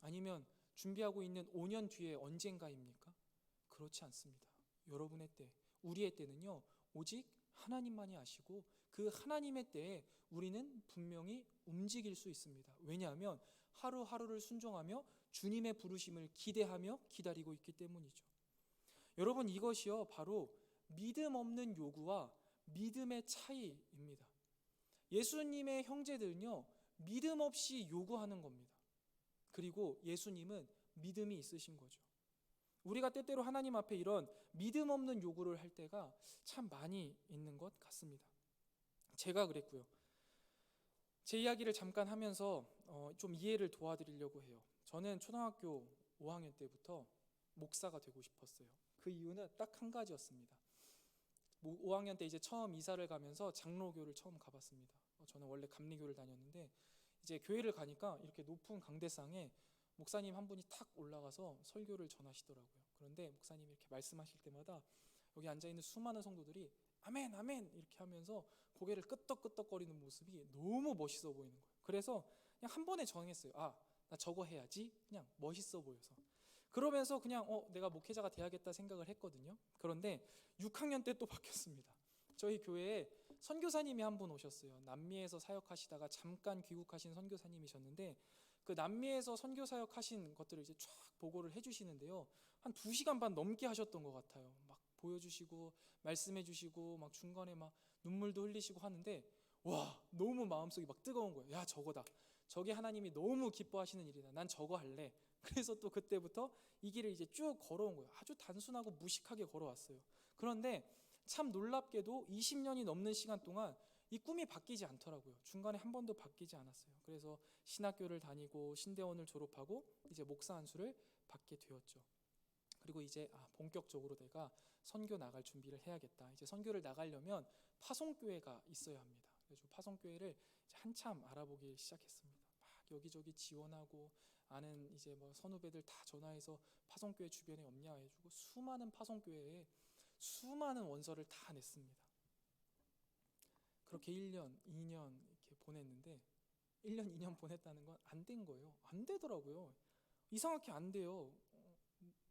Speaker 3: 아니면 준비하고 있는 5년 뒤에 언젠가입니까? 그렇지 않습니다. 여러분의 때, 우리의 때는요 오직 하나님만이 아시고 그 하나님의 때에 우리는 분명히 움직일 수 있습니다. 왜냐하면 하루하루를 순종하며 주님의 부르심을 기대하며 기다리고 있기 때문이죠. 여러분, 이것이요 바로 믿음 없는 요구와 믿음의 차이입니다. 예수님의 형제들은요 믿음 없이 요구하는 겁니다. 그리고 예수님은 믿음이 있으신 거죠. 우리가 때때로 하나님 앞에 이런 믿음 없는 요구를 할 때가 참 많이 있는 것 같습니다. 제가 그랬고요. 제 이야기를 잠깐 하면서 좀 이해를 도와드리려고 해요. 저는 초등학교 5학년 때부터 목사가 되고 싶었어요. 그 이유는 딱 한 가지였습니다. 5학년 때 이제 처음 이사를 가면서 장로교를 처음 가봤습니다. 저는 원래 감리교를 다녔는데 이제 교회를 가니까 이렇게 높은 강대상에 목사님 한 분이 탁 올라가서 설교를 전하시더라고요. 그런데 목사님이 이렇게 말씀하실 때마다 여기 앉아있는 수많은 성도들이 아멘 아멘 이렇게 하면서 고개를 끄덕끄덕거리는 모습이 너무 멋있어 보이는 거예요. 그래서 그냥 한 번에 정했어요. 아, 나 저거 해야지. 그냥 멋있어 보여서. 그러면서 그냥 내가 목회자가 돼야겠다 생각을 했거든요. 그런데 6학년 때 또 바뀌었습니다. 저희 교회에 선교사님이 한 분 오셨어요. 남미에서 사역하시다가 잠깐 귀국하신 선교사님이셨는데 그 남미에서 선교 사역하신 것들을 이제 쫙 보고를 해주시는데요. 한 2시간 반 넘게 하셨던 것 같아요. 막 보여주시고 말씀해주시고 막 중간에 막 눈물도 흘리시고 하는데 와, 너무 마음속이 막 뜨거운 거예요. 야, 저거다. 저게 하나님이 너무 기뻐하시는 일이다. 난 저거 할래. 그래서 또 그때부터 이 길을 이제 쭉 걸어온 거예요. 아주 단순하고 무식하게 걸어왔어요. 그런데 참 놀랍게도 20년이 넘는 시간 동안 이 꿈이 바뀌지 않더라고요. 중간에 한 번도 바뀌지 않았어요. 그래서 신학교를 다니고 신대원을 졸업하고 이제 목사 안수를 받게 되었죠. 그리고 이제 본격적으로 내가 선교 나갈 준비를 해야겠다. 이제 선교를 나가려면 파송교회가 있어야 합니다. 그래서 파송교회를 이제 한참 알아보기 시작했습니다. 막 여기저기 지원하고 아는 이제 뭐 선후배들 다 전화해서 파송교회 주변에 없냐 해주고 수많은 파송교회에 수많은 원서를 다 냈습니다. 그렇게 1년, 2년 이렇게 보냈는데 1년, 2년 보냈다는 건 안 된 거예요. 안 되더라고요. 이상하게 안 돼요.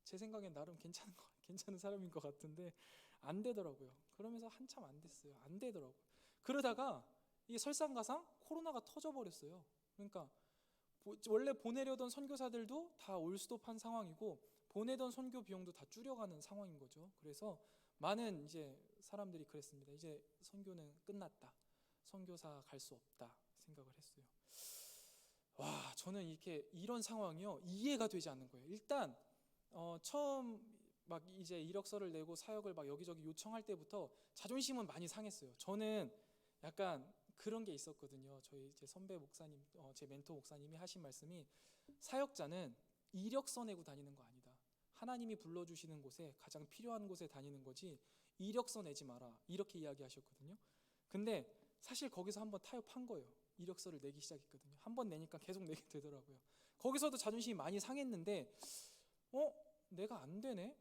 Speaker 3: 제 생각엔 나름 괜찮은 사람인 것 같은데 안 되더라고요. 그러면서 한참 안 됐어요. 안 되더라고요. 그러다가 이게 설상가상 코로나가 터져버렸어요. 그러니까 원래 보내려던 선교사들도 다 올스톱한 상황이고 보내던 선교 비용도 다 줄여가는 상황인 거죠. 그래서 많은 이제 사람들이 그랬습니다. 이제 선교는 끝났다. 선교사 갈 수 없다 생각을 했어요. 와, 저는 이런 상황이요 이해가 되지 않는 거예요. 일단 처음 막 이제 이력서를 내고 사역을 막 여기저기 요청할 때부터 자존심은 많이 상했어요. 저는 약간 그런 게 있었거든요. 저희 제 선배 목사님, 제 멘토 목사님이 하신 말씀이 사역자는 이력서 내고 다니는 거 아니다. 하나님이 불러주시는 곳에 가장 필요한 곳에 다니는 거지 이력서 내지 마라 이렇게 이야기하셨거든요. 근데 사실 거기서 한번 타협한 거예요. 이력서를 내기 시작했거든요. 한번 내니까 계속 내게 되더라고요. 거기서도 자존심이 많이 상했는데 내가 안 되네?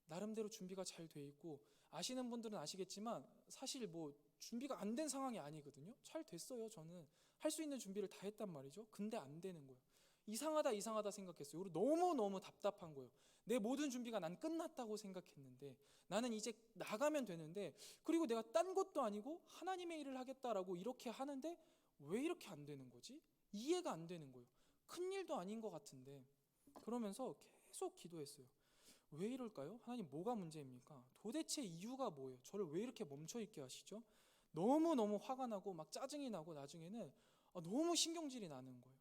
Speaker 3: 나름대로 준비가 잘 돼 있고 아시는 분들은 아시겠지만 사실 뭐 준비가 안 된 상황이 아니거든요. 잘 됐어요. 저는 할 수 있는 준비를 다 했단 말이죠. 근데 안 되는 거예요. 이상하다 생각했어요. 그리고 너무 답답한 거예요. 내 모든 준비가 난 끝났다고 생각했는데 나는 이제 나가면 되는데 그리고 내가 딴 것도 아니고 하나님의 일을 하겠다라고 이렇게 하는데 왜 이렇게 안 되는 거지? 이해가 안 되는 거예요. 큰일도 아닌 것 같은데 그러면서 계속 기도했어요. 왜 이럴까요? 하나님 뭐가 문제입니까? 도대체 이유가 뭐예요? 저를 왜 이렇게 멈춰있게 하시죠? 너무 화가 나고 막 짜증이 나고 나중에는 너무 신경질이 나는 거예요.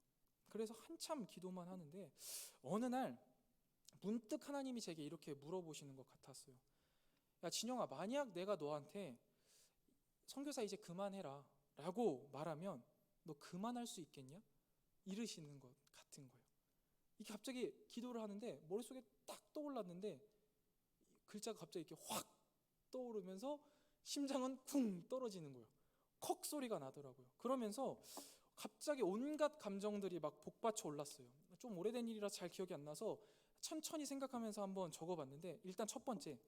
Speaker 3: 그래서 한참 기도만 하는데 어느 날 문득 하나님이 제게 이렇게 물어보시는 것 같았어요. 야 진영아, 만약 내가 너한테 선교사 이제 그만해라 라고 말하면 너 그만할 수 있겠냐? 이러시는 것 같은 거예요. 이게 갑자기 기도를 하는데 머릿속에 딱 떠올랐는데 글자가 갑자기 이렇게 확 떠오르면서 심장은 쿵 떨어지는 거예요. 컥 소리가 나더라고요. 그러면서 갑자기 온갖 감정들이 막 복받쳐 올랐어요. 좀 오래된 일이라 잘 기억이 안 나서 천천히 생각하면서 한번 적어봤는데 일단 첫 번째,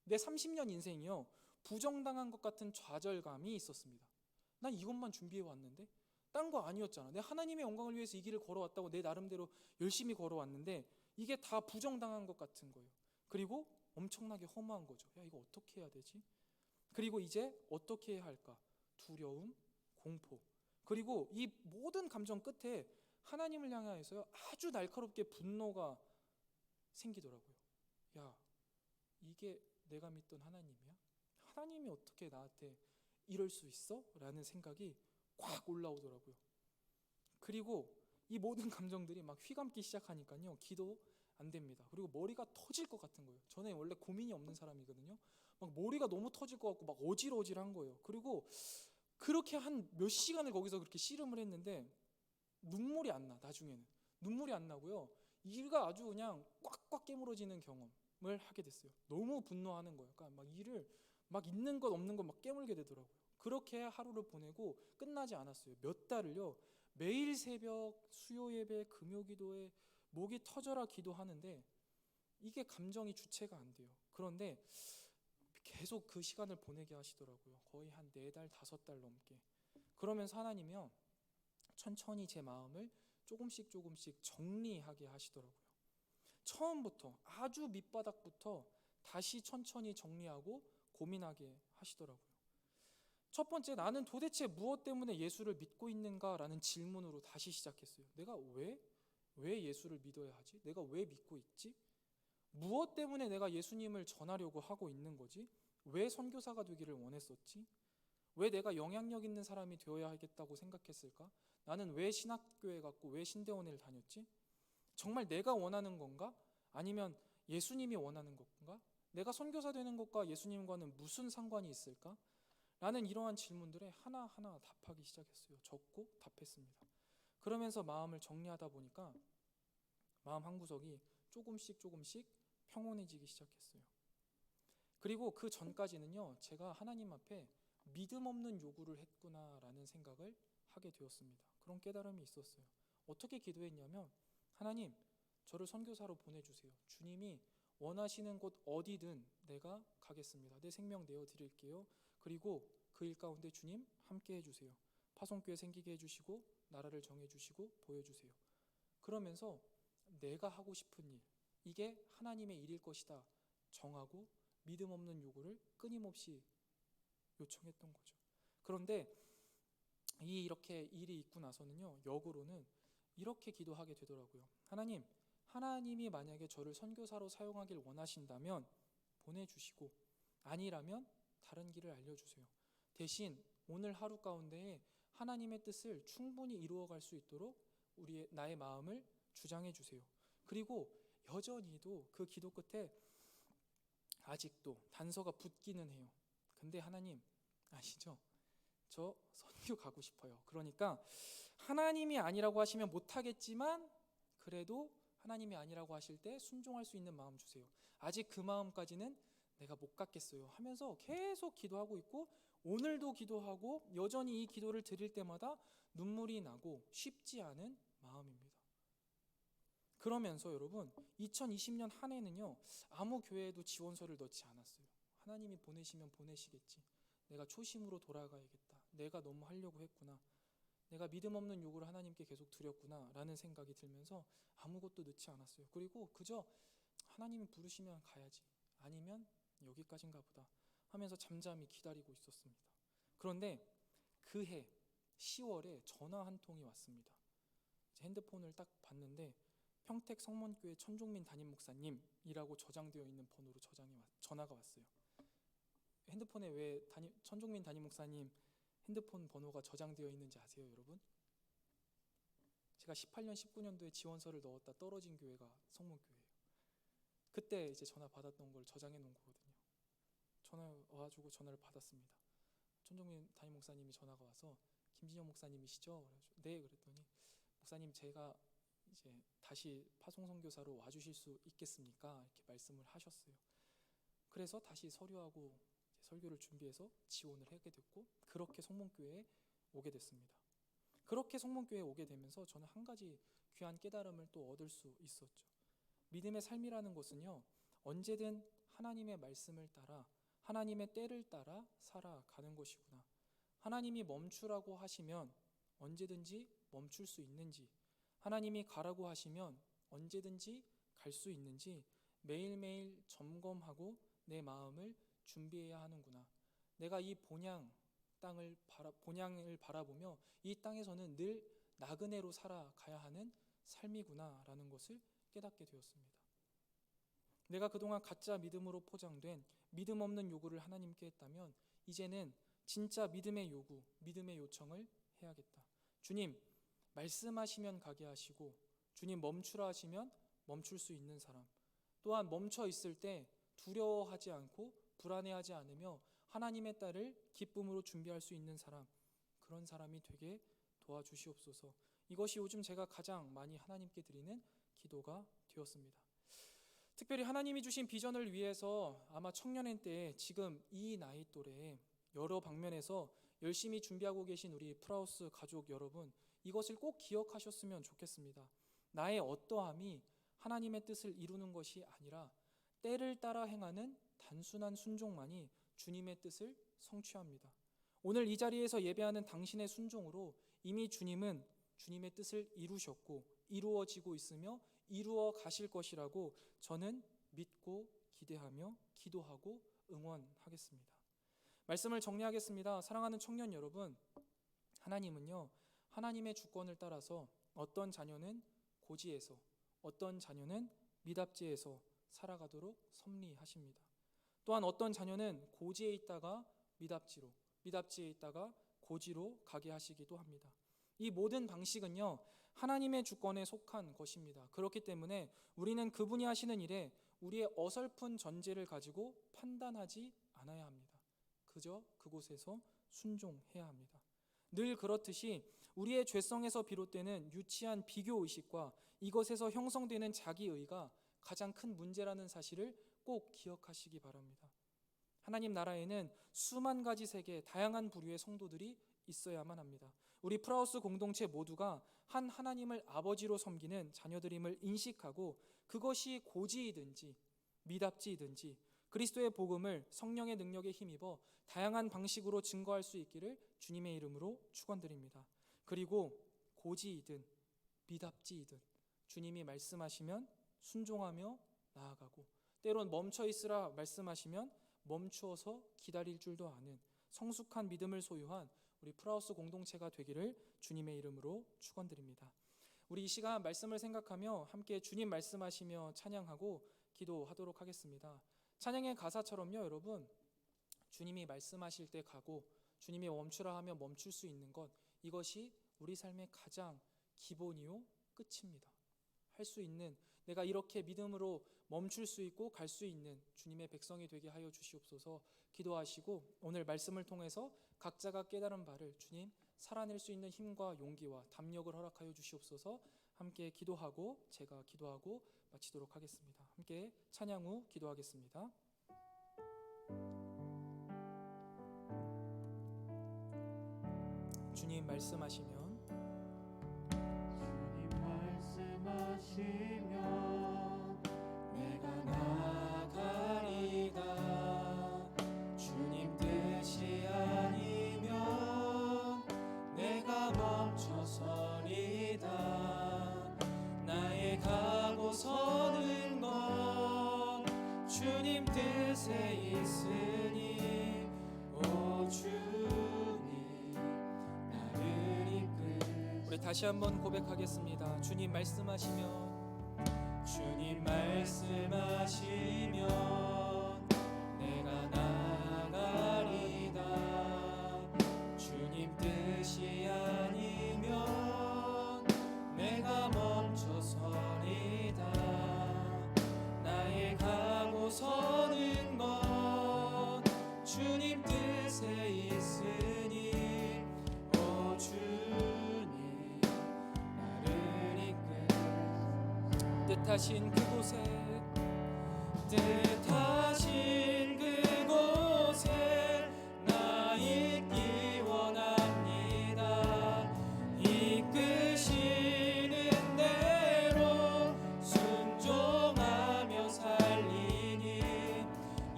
Speaker 3: 내 30년 인생이요 부정당한 것 같은 좌절감이 있었습니다. 난 이것만 준비해 왔는데 딴 거 아니었잖아. 내 하나님의 영광을 위해서 이 길을 걸어왔다고 내 나름대로 열심히 걸어왔는데 이게 다 부정당한 것 같은 거예요. 그리고 엄청나게 허무한 거죠. 야 이거 어떻게 해야 되지? 그리고 이제 어떻게 해야 할까? 두려움, 공포. 그리고 이 모든 감정 끝에 하나님을 향하여서 아주 날카롭게 분노가 생기더라고요. 야 이게 내가 믿던 하나님이야? 하나님이 어떻게 나한테 이럴 수 있어? 라는 생각이 꽉 올라오더라고요. 그리고 이 모든 감정들이 막 휘감기 시작하니까요 기도 안 됩니다. 그리고 머리가 터질 것 같은 거예요. 저는 원래 고민이 없는 사람이거든요. 막 머리가 너무 터질 것 같고 막 어질어질한 거예요. 그리고 그렇게 한 몇 시간을 거기서 그렇게 씨름을 했는데 눈물이 안 나. 나중에는 눈물이 안 나고요 이가 아주 그냥 꽉꽉 깨물어지는 경험을 하게 됐어요. 너무 분노하는 거예요. 그러니까 막 이를 막 있는 것 없는 것 막 깨물게 되더라고요. 그렇게 하루를 보내고 끝나지 않았어요. 몇 달을요. 매일 새벽 수요 예배, 금요 기도에 목이 터져라 기도하는데 이게 감정이 주체가 안 돼요. 그런데 계속 그 시간을 보내게 하시더라고요. 거의 한 4달, 5달 넘게. 그러면서 하나님이요. 천천히 제 마음을 조금씩 정리하게 하시더라고요. 처음부터 아주 밑바닥부터 다시 천천히 정리하고 고민하게 하시더라고요. 첫 번째, 나는 도대체 무엇 때문에 예수를 믿고 있는가라는 질문으로 다시 시작했어요. 내가 왜 예수를 믿어야 하지? 내가 왜 믿고 있지? 무엇 때문에 내가 예수님을 전하려고 하고 있는 거지? 왜 선교사가 되기를 원했었지? 왜 내가 영향력 있는 사람이 되어야 하겠다고 생각했을까? 나는 왜 신학교에 갔고 왜 신대원을 다녔지? 정말 내가 원하는 건가? 아니면 예수님이 원하는 건가? 내가 선교사 되는 것과 예수님과는 무슨 상관이 있을까? 라는 이러한 질문들에 하나하나 답하기 시작했어요. 적고 답했습니다. 그러면서 마음을 정리하다 보니까 마음 한구석이 조금씩 평온해지기 시작했어요. 그리고 그 전까지는요, 제가 하나님 앞에 믿음 없는 요구를 했구나라는 생각을 하게 되었습니다. 그런 깨달음이 있었어요. 어떻게 기도했냐면, 하나님, 저를 선교사로 보내주세요. 주님이 원하시는 곳 어디든 내가 가겠습니다. 내 생명 내어드릴게요. 그리고 그 일 가운데 주님 함께 해주세요. 파송교회 생기게 해주시고 나라를 정해주시고 보여주세요. 그러면서 내가 하고 싶은 일, 이게 하나님의 일일 것이다 정하고 믿음 없는 요구를 끊임없이 요청했던 거죠. 그런데 이렇게 일이 있고 나서는요, 역으로는 이렇게 기도하게 되더라고요. 하나님이 만약에 저를 선교사로 사용하길 원하신다면 보내주시고, 아니라면 다른 길을 알려주세요. 대신 오늘 하루 가운데에 하나님의 뜻을 충분히 이루어갈 수 있도록 나의 마음을 주장해 주세요. 그리고 여전히도 그 기도 끝에 아직도 단서가 붙기는 해요. 근데 하나님 아시죠? 저 선교 가고 싶어요. 그러니까 하나님이 아니라고 하시면 못하겠지만 그래도 하나님이 아니라고 하실 때 순종할 수 있는 마음 주세요. 아직 그 마음까지는 내가 못 갖겠어요 하면서 계속 기도하고 있고, 오늘도 기도하고 여전히 이 기도를 드릴 때마다 눈물이 나고 쉽지 않은 마음입니다. 그러면서 여러분, 2020년 한 해는요, 아무 교회에도 지원서를 넣지 않았어요. 하나님이 보내시면 보내시겠지. 내가 초심으로 돌아가야겠다. 내가 너무 하려고 했구나. 내가 믿음 없는 요구를 하나님께 계속 드렸구나 라는 생각이 들면서 아무것도 넣지 않았어요. 그리고 그저 하나님이 부르시면 가야지, 아니면 여기까지인가 보다 하면서 잠잠히 기다리고 있었습니다. 그런데 그해 10월에 전화 한 통이 왔습니다. 핸드폰을 딱 봤는데 평택 성문교회 천종민 담임 목사님이라고 저장되어 있는 번호로 전화가 왔어요. 핸드폰에 왜 천종민 담임 목사님 핸드폰 번호가 저장되어 있는지 아세요, 여러분? 제가 18년, 19년도에 지원서를 넣었다 떨어진 교회가 성문교회예요. 그때 이제 전화 받았던 걸 저장해 놓은 거거든요. 전화 와가지고 전화를 받았습니다. 천종민 담임 목사님이 전화가 와서 김진영 목사님이시죠? 네, 그랬더니 목사님, 제가 이제 다시 파송선교사로 와주실 수 있겠습니까? 이렇게 말씀을 하셨어요. 그래서 다시 서류하고 설교를 준비해서 지원을 하게 됐고, 그렇게 성문교회에 오게 됐습니다. 그렇게 성문교회에 오게 되면서 저는 한 가지 귀한 깨달음을 또 얻을 수 있었죠. 믿음의 삶이라는 것은요, 언제든 하나님의 말씀을 따라 하나님의 때를 따라 살아가는 것이구나. 하나님이 멈추라고 하시면 언제든지 멈출 수 있는지, 하나님이 가라고 하시면 언제든지 갈 수 있는지 매일매일 점검하고 내 마음을 준비해야 하는구나. 내가 이 본향을 바라보며 이 땅에서는 늘 나그네로 살아가야 하는 삶이구나 라는 것을 깨닫게 되었습니다. 내가 그동안 가짜 믿음으로 포장된 믿음 없는 요구를 하나님께 했다면 이제는 진짜 믿음의 요구, 믿음의 요청을 해야겠다. 주님, 말씀하시면 가게 하시고, 주님 멈추라 하시면 멈출 수 있는 사람, 또한 멈춰 있을 때 두려워하지 않고 불안해하지 않으며 하나님의 딸을 기쁨으로 준비할 수 있는 사람, 그런 사람이 되게 도와주시옵소서. 이것이 요즘 제가 가장 많이 하나님께 드리는 기도가 되었습니다. 특별히 하나님이 주신 비전을 위해서 아마 청년회 때 지금 이 나이 또래에 여러 방면에서 열심히 준비하고 계신 우리 프라우스 가족 여러분, 이것을 꼭 기억하셨으면 좋겠습니다. 나의 어떠함이 하나님의 뜻을 이루는 것이 아니라 때를 따라 행하는 단순한 순종만이 주님의 뜻을 성취합니다. 오늘 이 자리에서 예배하는 당신의 순종으로 이미 주님은 주님의 뜻을 이루셨고 이루어지고 있으며 이루어 가실 것이라고 저는 믿고 기대하며 기도하고 응원하겠습니다. 말씀을 정리하겠습니다. 사랑하는 청년 여러분, 하나님은요, 하나님의 주권을 따라서 어떤 자녀는 고지에서, 어떤 자녀는 미답지에서 살아가도록 섭리하십니다. 또한 어떤 자녀는 고지에 있다가 미답지로, 미답지에 있다가 고지로 가게 하시기도 합니다. 이 모든 방식은요, 하나님의 주권에 속한 것입니다. 그렇기 때문에 우리는 그분이 하시는 일에 우리의 어설픈 전제를 가지고 판단하지 않아야 합니다. 그저 그곳에서 순종해야 합니다. 늘 그렇듯이 우리의 죄성에서 비롯되는 유치한 비교의식과 이것에서 형성되는 자기의가 가장 큰 문제라는 사실을 꼭 기억하시기 바랍니다. 하나님 나라에는 수만 가지 색의 다양한 부류의 성도들이 있어야만 합니다. 우리 프라우스 공동체 모두가 한 하나님을 아버지로 섬기는 자녀들임을 인식하고 그것이 고지이든지 미답지이든지 그리스도의 복음을 성령의 능력에 힘입어 다양한 방식으로 증거할 수 있기를 주님의 이름으로 축원드립니다. 그리고 고지이든 미답지이든 주님이 말씀하시면 순종하며 나아가고 때론 멈춰 있으라 말씀하시면 멈추어서 기다릴 줄도 아는 성숙한 믿음을 소유한 우리 프라우스 공동체가 되기를 주님의 이름으로 축원드립니다. 우리 이 시간 말씀을 생각하며 함께 주님 말씀하시며 찬양하고 기도하도록 하겠습니다. 찬양의 가사처럼요, 여러분, 주님이 말씀하실 때 가고 주님이 멈추라 하면 멈출 수 있는 것, 이것이 우리 삶의 가장 기본이요 끝입니다. 할 수 있는, 내가 이렇게 믿음으로 멈출 수 있고 갈 수 있는 주님의 백성이 되게 하여 주시옵소서. 기도하시고 오늘 말씀을 통해서 각자가 깨달은 바를 주님 살아낼 수 있는 힘과 용기와 담력을 허락하여 주시옵소서. 함께 기도하고 제가 기도하고 마치도록 하겠습니다. 함께 찬양 후 기도하겠습니다. 주님 말씀하시면 내가 나아가리다. 주님 뜻이 아니면 내가 멈춰서리다. 나의 가고 서는 건 주님 뜻에 있으니 오 주님 나를 이끌. 우리 다시 한번 고백하겠습니다. 주님 말씀하시면 주님 말씀하시면 내가 나아가리다. 주님 뜻이 아니면 내가 멈춰서리다. 나의 가고 서는 건 주님 뜻에 있으니 오 주님 나를 이끌. 뜻하신 그곳에 나 있기 원합니다. 이끄시는 대로 순종하며 살리니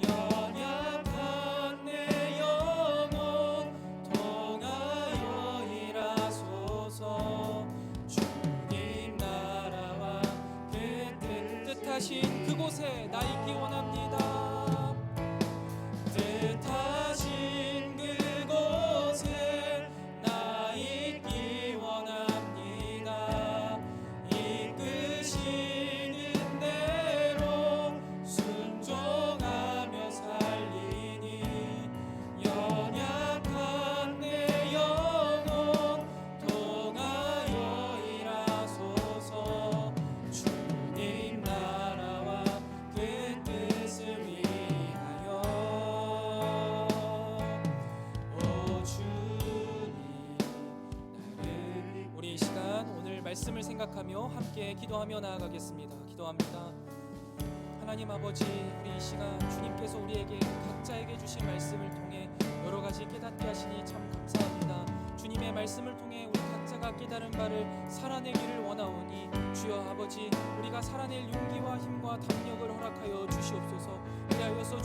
Speaker 3: 연약한 내 영혼 통하여 일하소서. 주님 나라와 그 뜻하신 그곳에 나 있기 원합니다. 뜻하신 그곳에 나 있기 원합니다. 이끄시는 대로 순종하며 살리니 연약한 내 영혼 통하여 일하소서. 주님 나라와 그 뜻을 위하여 오 주님 나를. 우리 이 시간 오늘 말씀을 생각하며 함께 기도하며 나아가겠습니다. 기도합니다. 하나님 아버지, 우리 이 시간 주님께서 우리에게 각자에게 주신 말씀을 통해 여러 가지 깨닫게 하시니 참 감사합니다. 주님의 말씀을 통해 우리 각자가 깨달은 바를 살아내기를 원하오니 주여 아버지, 우리가 살아낼 용기와 힘과 담력을 허락하여 주시옵소서. 그리하여서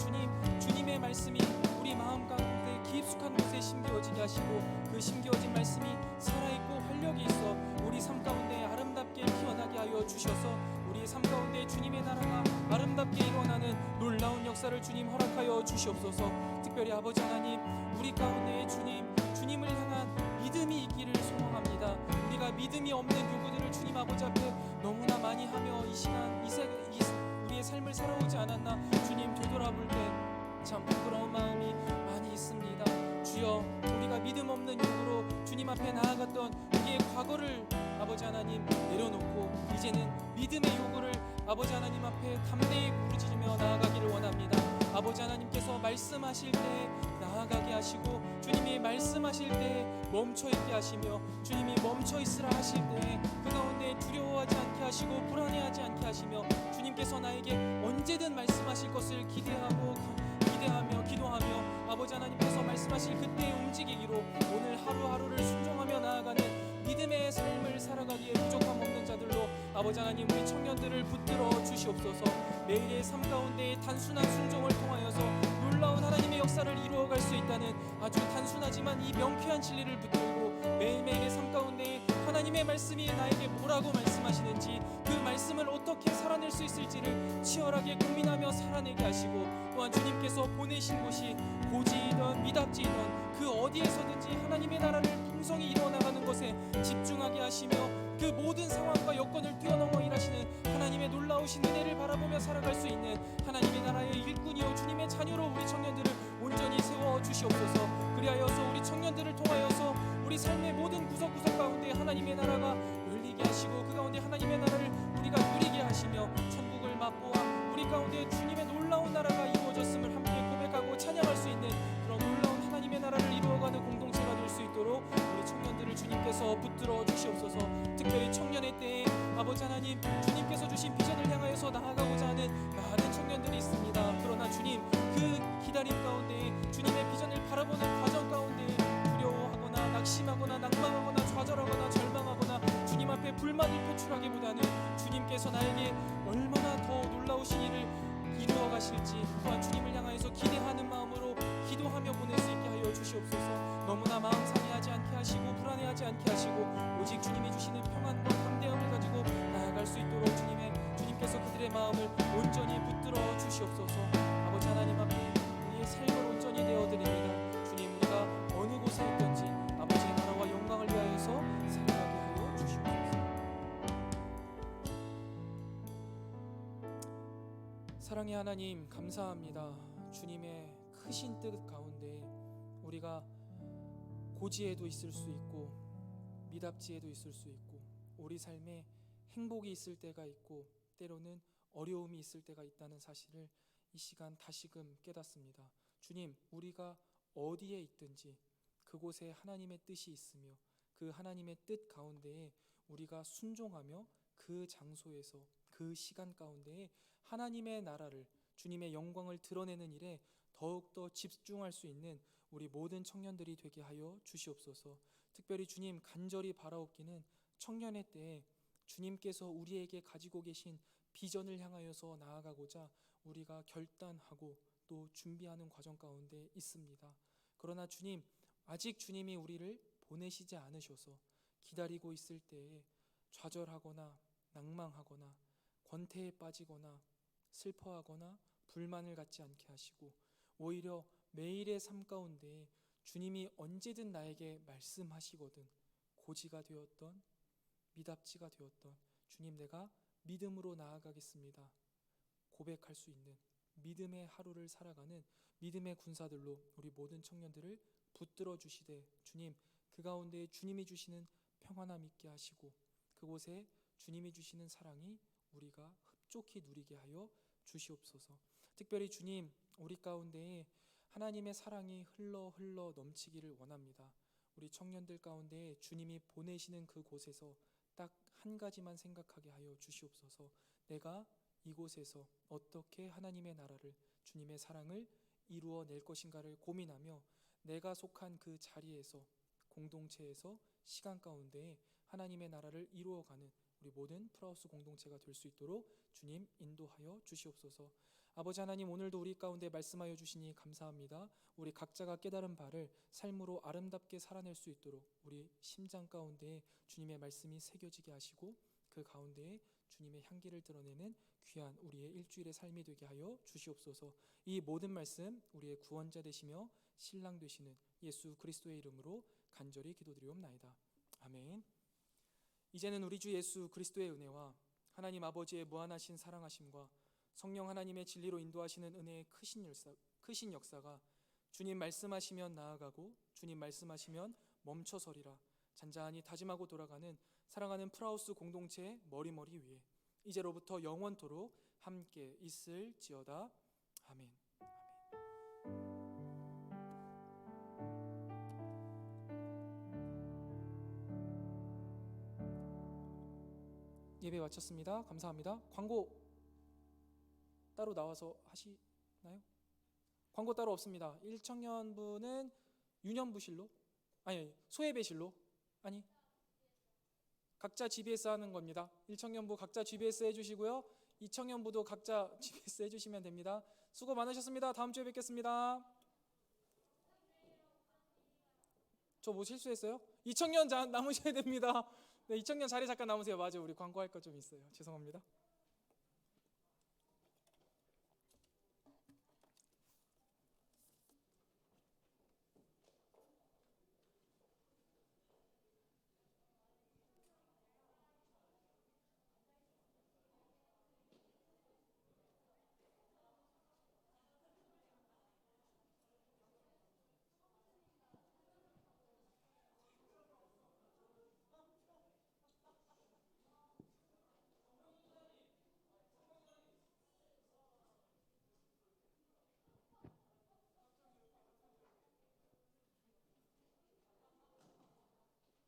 Speaker 3: 주님의 말씀이 우리 마음 가운데 깊숙한 곳에 심겨지게 하시고 그 심겨진 말씀이 살아있고 활력이 있어 우리 삶 가운데 아름답게 피어나게 하여 주셔서 우리 삶 가운데 주님의 나라가 아름답게 일어나는 놀라운 역사를 주님 허락하여 주시옵소서. 특별히 아버지 하나님, 우리 가운데 주님을 향한 믿음이 있기를 소망합니다. 우리가 믿음이 없는 요구들을 주님 아버지 앞에 너무나 많이 하며 이 시간 우리의 삶을 살아오지 않았나 주님 되돌아볼 때 참 부끄러운 마음이 많이 있습니다. 주여, 우리가 믿음 없는 요구로 주님 앞에 나아갔던 우리의 과거를 아버지 하나님 내려놓고 이제는 믿음의 요구를 아버지 하나님 앞에 담대히 부르짖으며 나아가기를 원합니다. 아버지 하나님께서 말씀하실 때 나아가게 하시고 주님이 말씀하실 때 멈춰있게 하시며 주님이 멈춰있으라 하실 때 그 가운데 두려워하지 않게 하시고 불안해하지 않게 하시며 주님께서 나에게 언제든 말씀하실 것을 기대하며 기도하며 아버지 하나님께서 말씀하실 그때에 움직이기로 오늘 하루하루를 순종하며 나아가는 믿음의 삶을 살아가기에 부족함 없는 자들로 아버지 하나님 우리 청년들을 붙들어 주시옵소서. 매일의 삶 가운데 단순한 순종을 통하여서 놀라운 하나님의 역사를 이루어갈 수 있다는 아주 단순하지만 이 명쾌한 진리를 붙들고 매일매일의 삶 가운데 하나님의 말씀이 나에게 뭐라고 말씀하시는지 그 말씀을 어떻게 살아낼 수 있을지를 치열하게 고민하며 살아내게 하시고 또한 주님께서 보내신 곳이 고지이든 미답지이든 그 어디에서든지 하나님의 나라를 풍성히 이루어나가는 것에 집중하게 하시며 그 모든 상황과 여건을 뛰어넘어 일하시는 하나님의 놀라우신 은혜를 바라보며 살아갈 수 있는 하나님의 나라의 일꾼이요 주님의 자녀로 우리 청년들을 온전히 세워 주시옵소서. 그리하여서 우리 청년들을 통하여서 우리 삶의 모든 구석구석 가운데 하나님의 나라가 열리게 하시고 그 가운데 하나님의 나라를 우리가 누리게 하시며 천국을 맛보아 우리 가운데 주님의 놀라운 나라가 이루어졌음을 함께 고백하고 찬양할 수 있는 그런 놀라운 하나님의 나라를 이루어가는 공동체가 될 수 있도록 우리 청년들을 주님께서 붙들어 주시옵소서. 특별히 청년의 때에 아버지 하나님 주님께서 주신 비전을 향하여서 나아가고자 하는 많은 청년들이 있습니다. 그러나 주님, 그 기다림 가운데 주님의 비전을 바라보는 과정 가운데 두려워하거나 낙심하거나 낭망하거나 좌절하거나 절망하거나 주님 앞에 불만을 표출하기보다는 주님께서 나에게 얼마나 더 놀라우신 일을 이루어 가실지 또한 주님을 향하여서 기대하는 마음으로 기도하며 보낼 수 있게 하여 주시옵소서. 너무나 마음 상해하지 않게 하시고 불안해하지 않게 하시고 오직 주님이 주시는 평안과 담대함을 가지고 나아갈 수 있도록 주님께서 그들의 마음을 온전히 붙들어 주시옵소서. 아버지 하나님 앞에 우리의 삶을 온전히 내어드립니다. 주님, 우리가 어느 곳에 있든지 아버지의 나라와 영광을 위하여서 살아가게 하여 주시옵소서. 사랑의 하나님, 감사합니다. 주님의 크신 뜻 가운데 우리가 고지에도 있을 수 있고 미답지에도 있을 수 있고 우리 삶에 행복이 있을 때가 있고 때로는 어려움이 있을 때가 있다는 사실을 이 시간 다시금 깨닫습니다. 주님, 우리가 어디에 있든지 그곳에 하나님의 뜻이 있으며 그 하나님의 뜻 가운데에 우리가 순종하며 그 장소에서 그 시간 가운데에 하나님의 나라를 주님의 영광을 드러내는 일에 더욱더 집중할 수 있는 우리 모든 청년들이 되게 하여 주시옵소서. 특별히 주님, 간절히 바라옵기는 청년의 때에 주님께서 우리에게 가지고 계신 비전을 향하여서 나아가고자 우리가 결단하고 또 준비하는 과정 가운데 있습니다. 그러나 주님, 아직 주님이 우리를 보내시지 않으셔서 기다리고 있을 때에 좌절하거나 낭망하거나 권태에 빠지거나 슬퍼하거나 불만을 갖지 않게 하시고 오히려 매일의 삶 가운데 주님이 언제든 나에게 말씀하시거든 고지가 되었던 미답지가 되었던 주님, 내가 믿음으로 나아가겠습니다 고백할 수 있는 믿음의 하루를 살아가는 믿음의 군사들로 우리 모든 청년들을 붙들어 주시되 주님, 그 가운데 주님이 주시는 평안함 있게 하시고 그곳에 주님이 주시는 사랑이 우리가 흡족히 누리게 하여 주시옵소서. 특별히 주님, 우리 가운데에 하나님의 사랑이 흘러 넘치기를 원합니다. 우리 청년들 가운데 주님이 보내시는 그 곳에서 딱 한 가지만 생각하게 하여 주시옵소서. 내가 이곳에서 어떻게 하나님의 나라를, 주님의 사랑을 이루어낼 것인가를 고민하며 내가 속한 그 자리에서, 공동체에서, 시간 가운데에 하나님의 나라를 이루어가는 우리 모든 프라우스 공동체가 될 수 있도록 주님 인도하여 주시옵소서. 아버지 하나님, 오늘도 우리 가운데 말씀하여 주시니 감사합니다. 우리 각자가 깨달은 바를 삶으로 아름답게 살아낼 수 있도록 우리 심장 가운데에 주님의 말씀이 새겨지게 하시고 그 가운데에 주님의 향기를 드러내는 귀한 우리의 일주일의 삶이 되게 하여 주시옵소서. 이 모든 말씀 우리의 구원자 되시며 신랑 되시는 예수 그리스도의 이름으로 간절히 기도드리옵나이다. 아멘. 이제는 우리 주 예수 그리스도의 은혜와 하나님 아버지의 무한하신 사랑하심과 성령 하나님의 진리로 인도하시는 은혜의 크신 역사가 주님 말씀하시면 나아가고 주님 말씀하시면 멈춰서리라 잔잔히 다짐하고 돌아가는 사랑하는 프라우스 공동체의 머리머리 위에 이제로부터 영원토록 함께 있을지어다. 아멘. 예배 마쳤습니다. 감사합니다. 광고 따로 나와서 하시나요? 광고 따로 없습니다. 1청년부는 유년부실로? 아니, 소예배실로? 아니, 각자 GBS 하는 겁니다. 1청년부 각자 GBS 해주시고요. 2청년부도 각자 GBS 해주시면 됩니다. 수고 많으셨습니다. 다음 주에 뵙겠습니다. 저 뭐 실수했어요? 2청년 남으셔야 됩니다. 네, 2청년 자리 잠깐 남으세요. 맞아요. 우리 광고할 거 좀 있어요. 죄송합니다.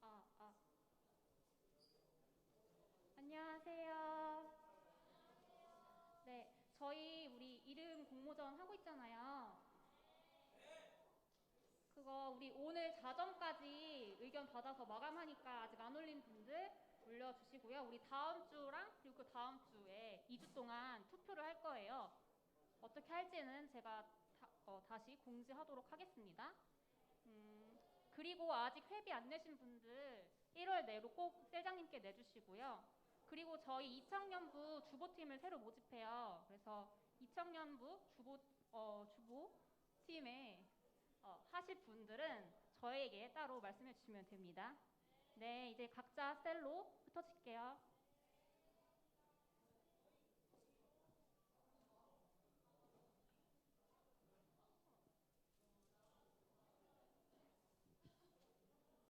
Speaker 1: 아, 아. 안녕하세요. 네, 우리 이름 공모전 하고 있잖아요. 그거 우리 오늘 자정까지 의견 받아서 마감하니까 아직 안 올린 분들 올려주시고요. 우리 다음 주랑 그리고 그 다음 주에 2주 동안 투표를 할 거예요. 어떻게 할지는 제가 다시 공지하도록 하겠습니다. 그리고 아직 회비 안 내신 분들 1월 내로 꼭 셀장님께 내주시고요. 그리고 저희 2청년부 주보팀을 새로 모집해요. 그래서 2청년부 주보팀에 하실 분들은 저에게 따로 말씀해 주시면 됩니다. 네, 이제 각자 셀로 흩어질게요.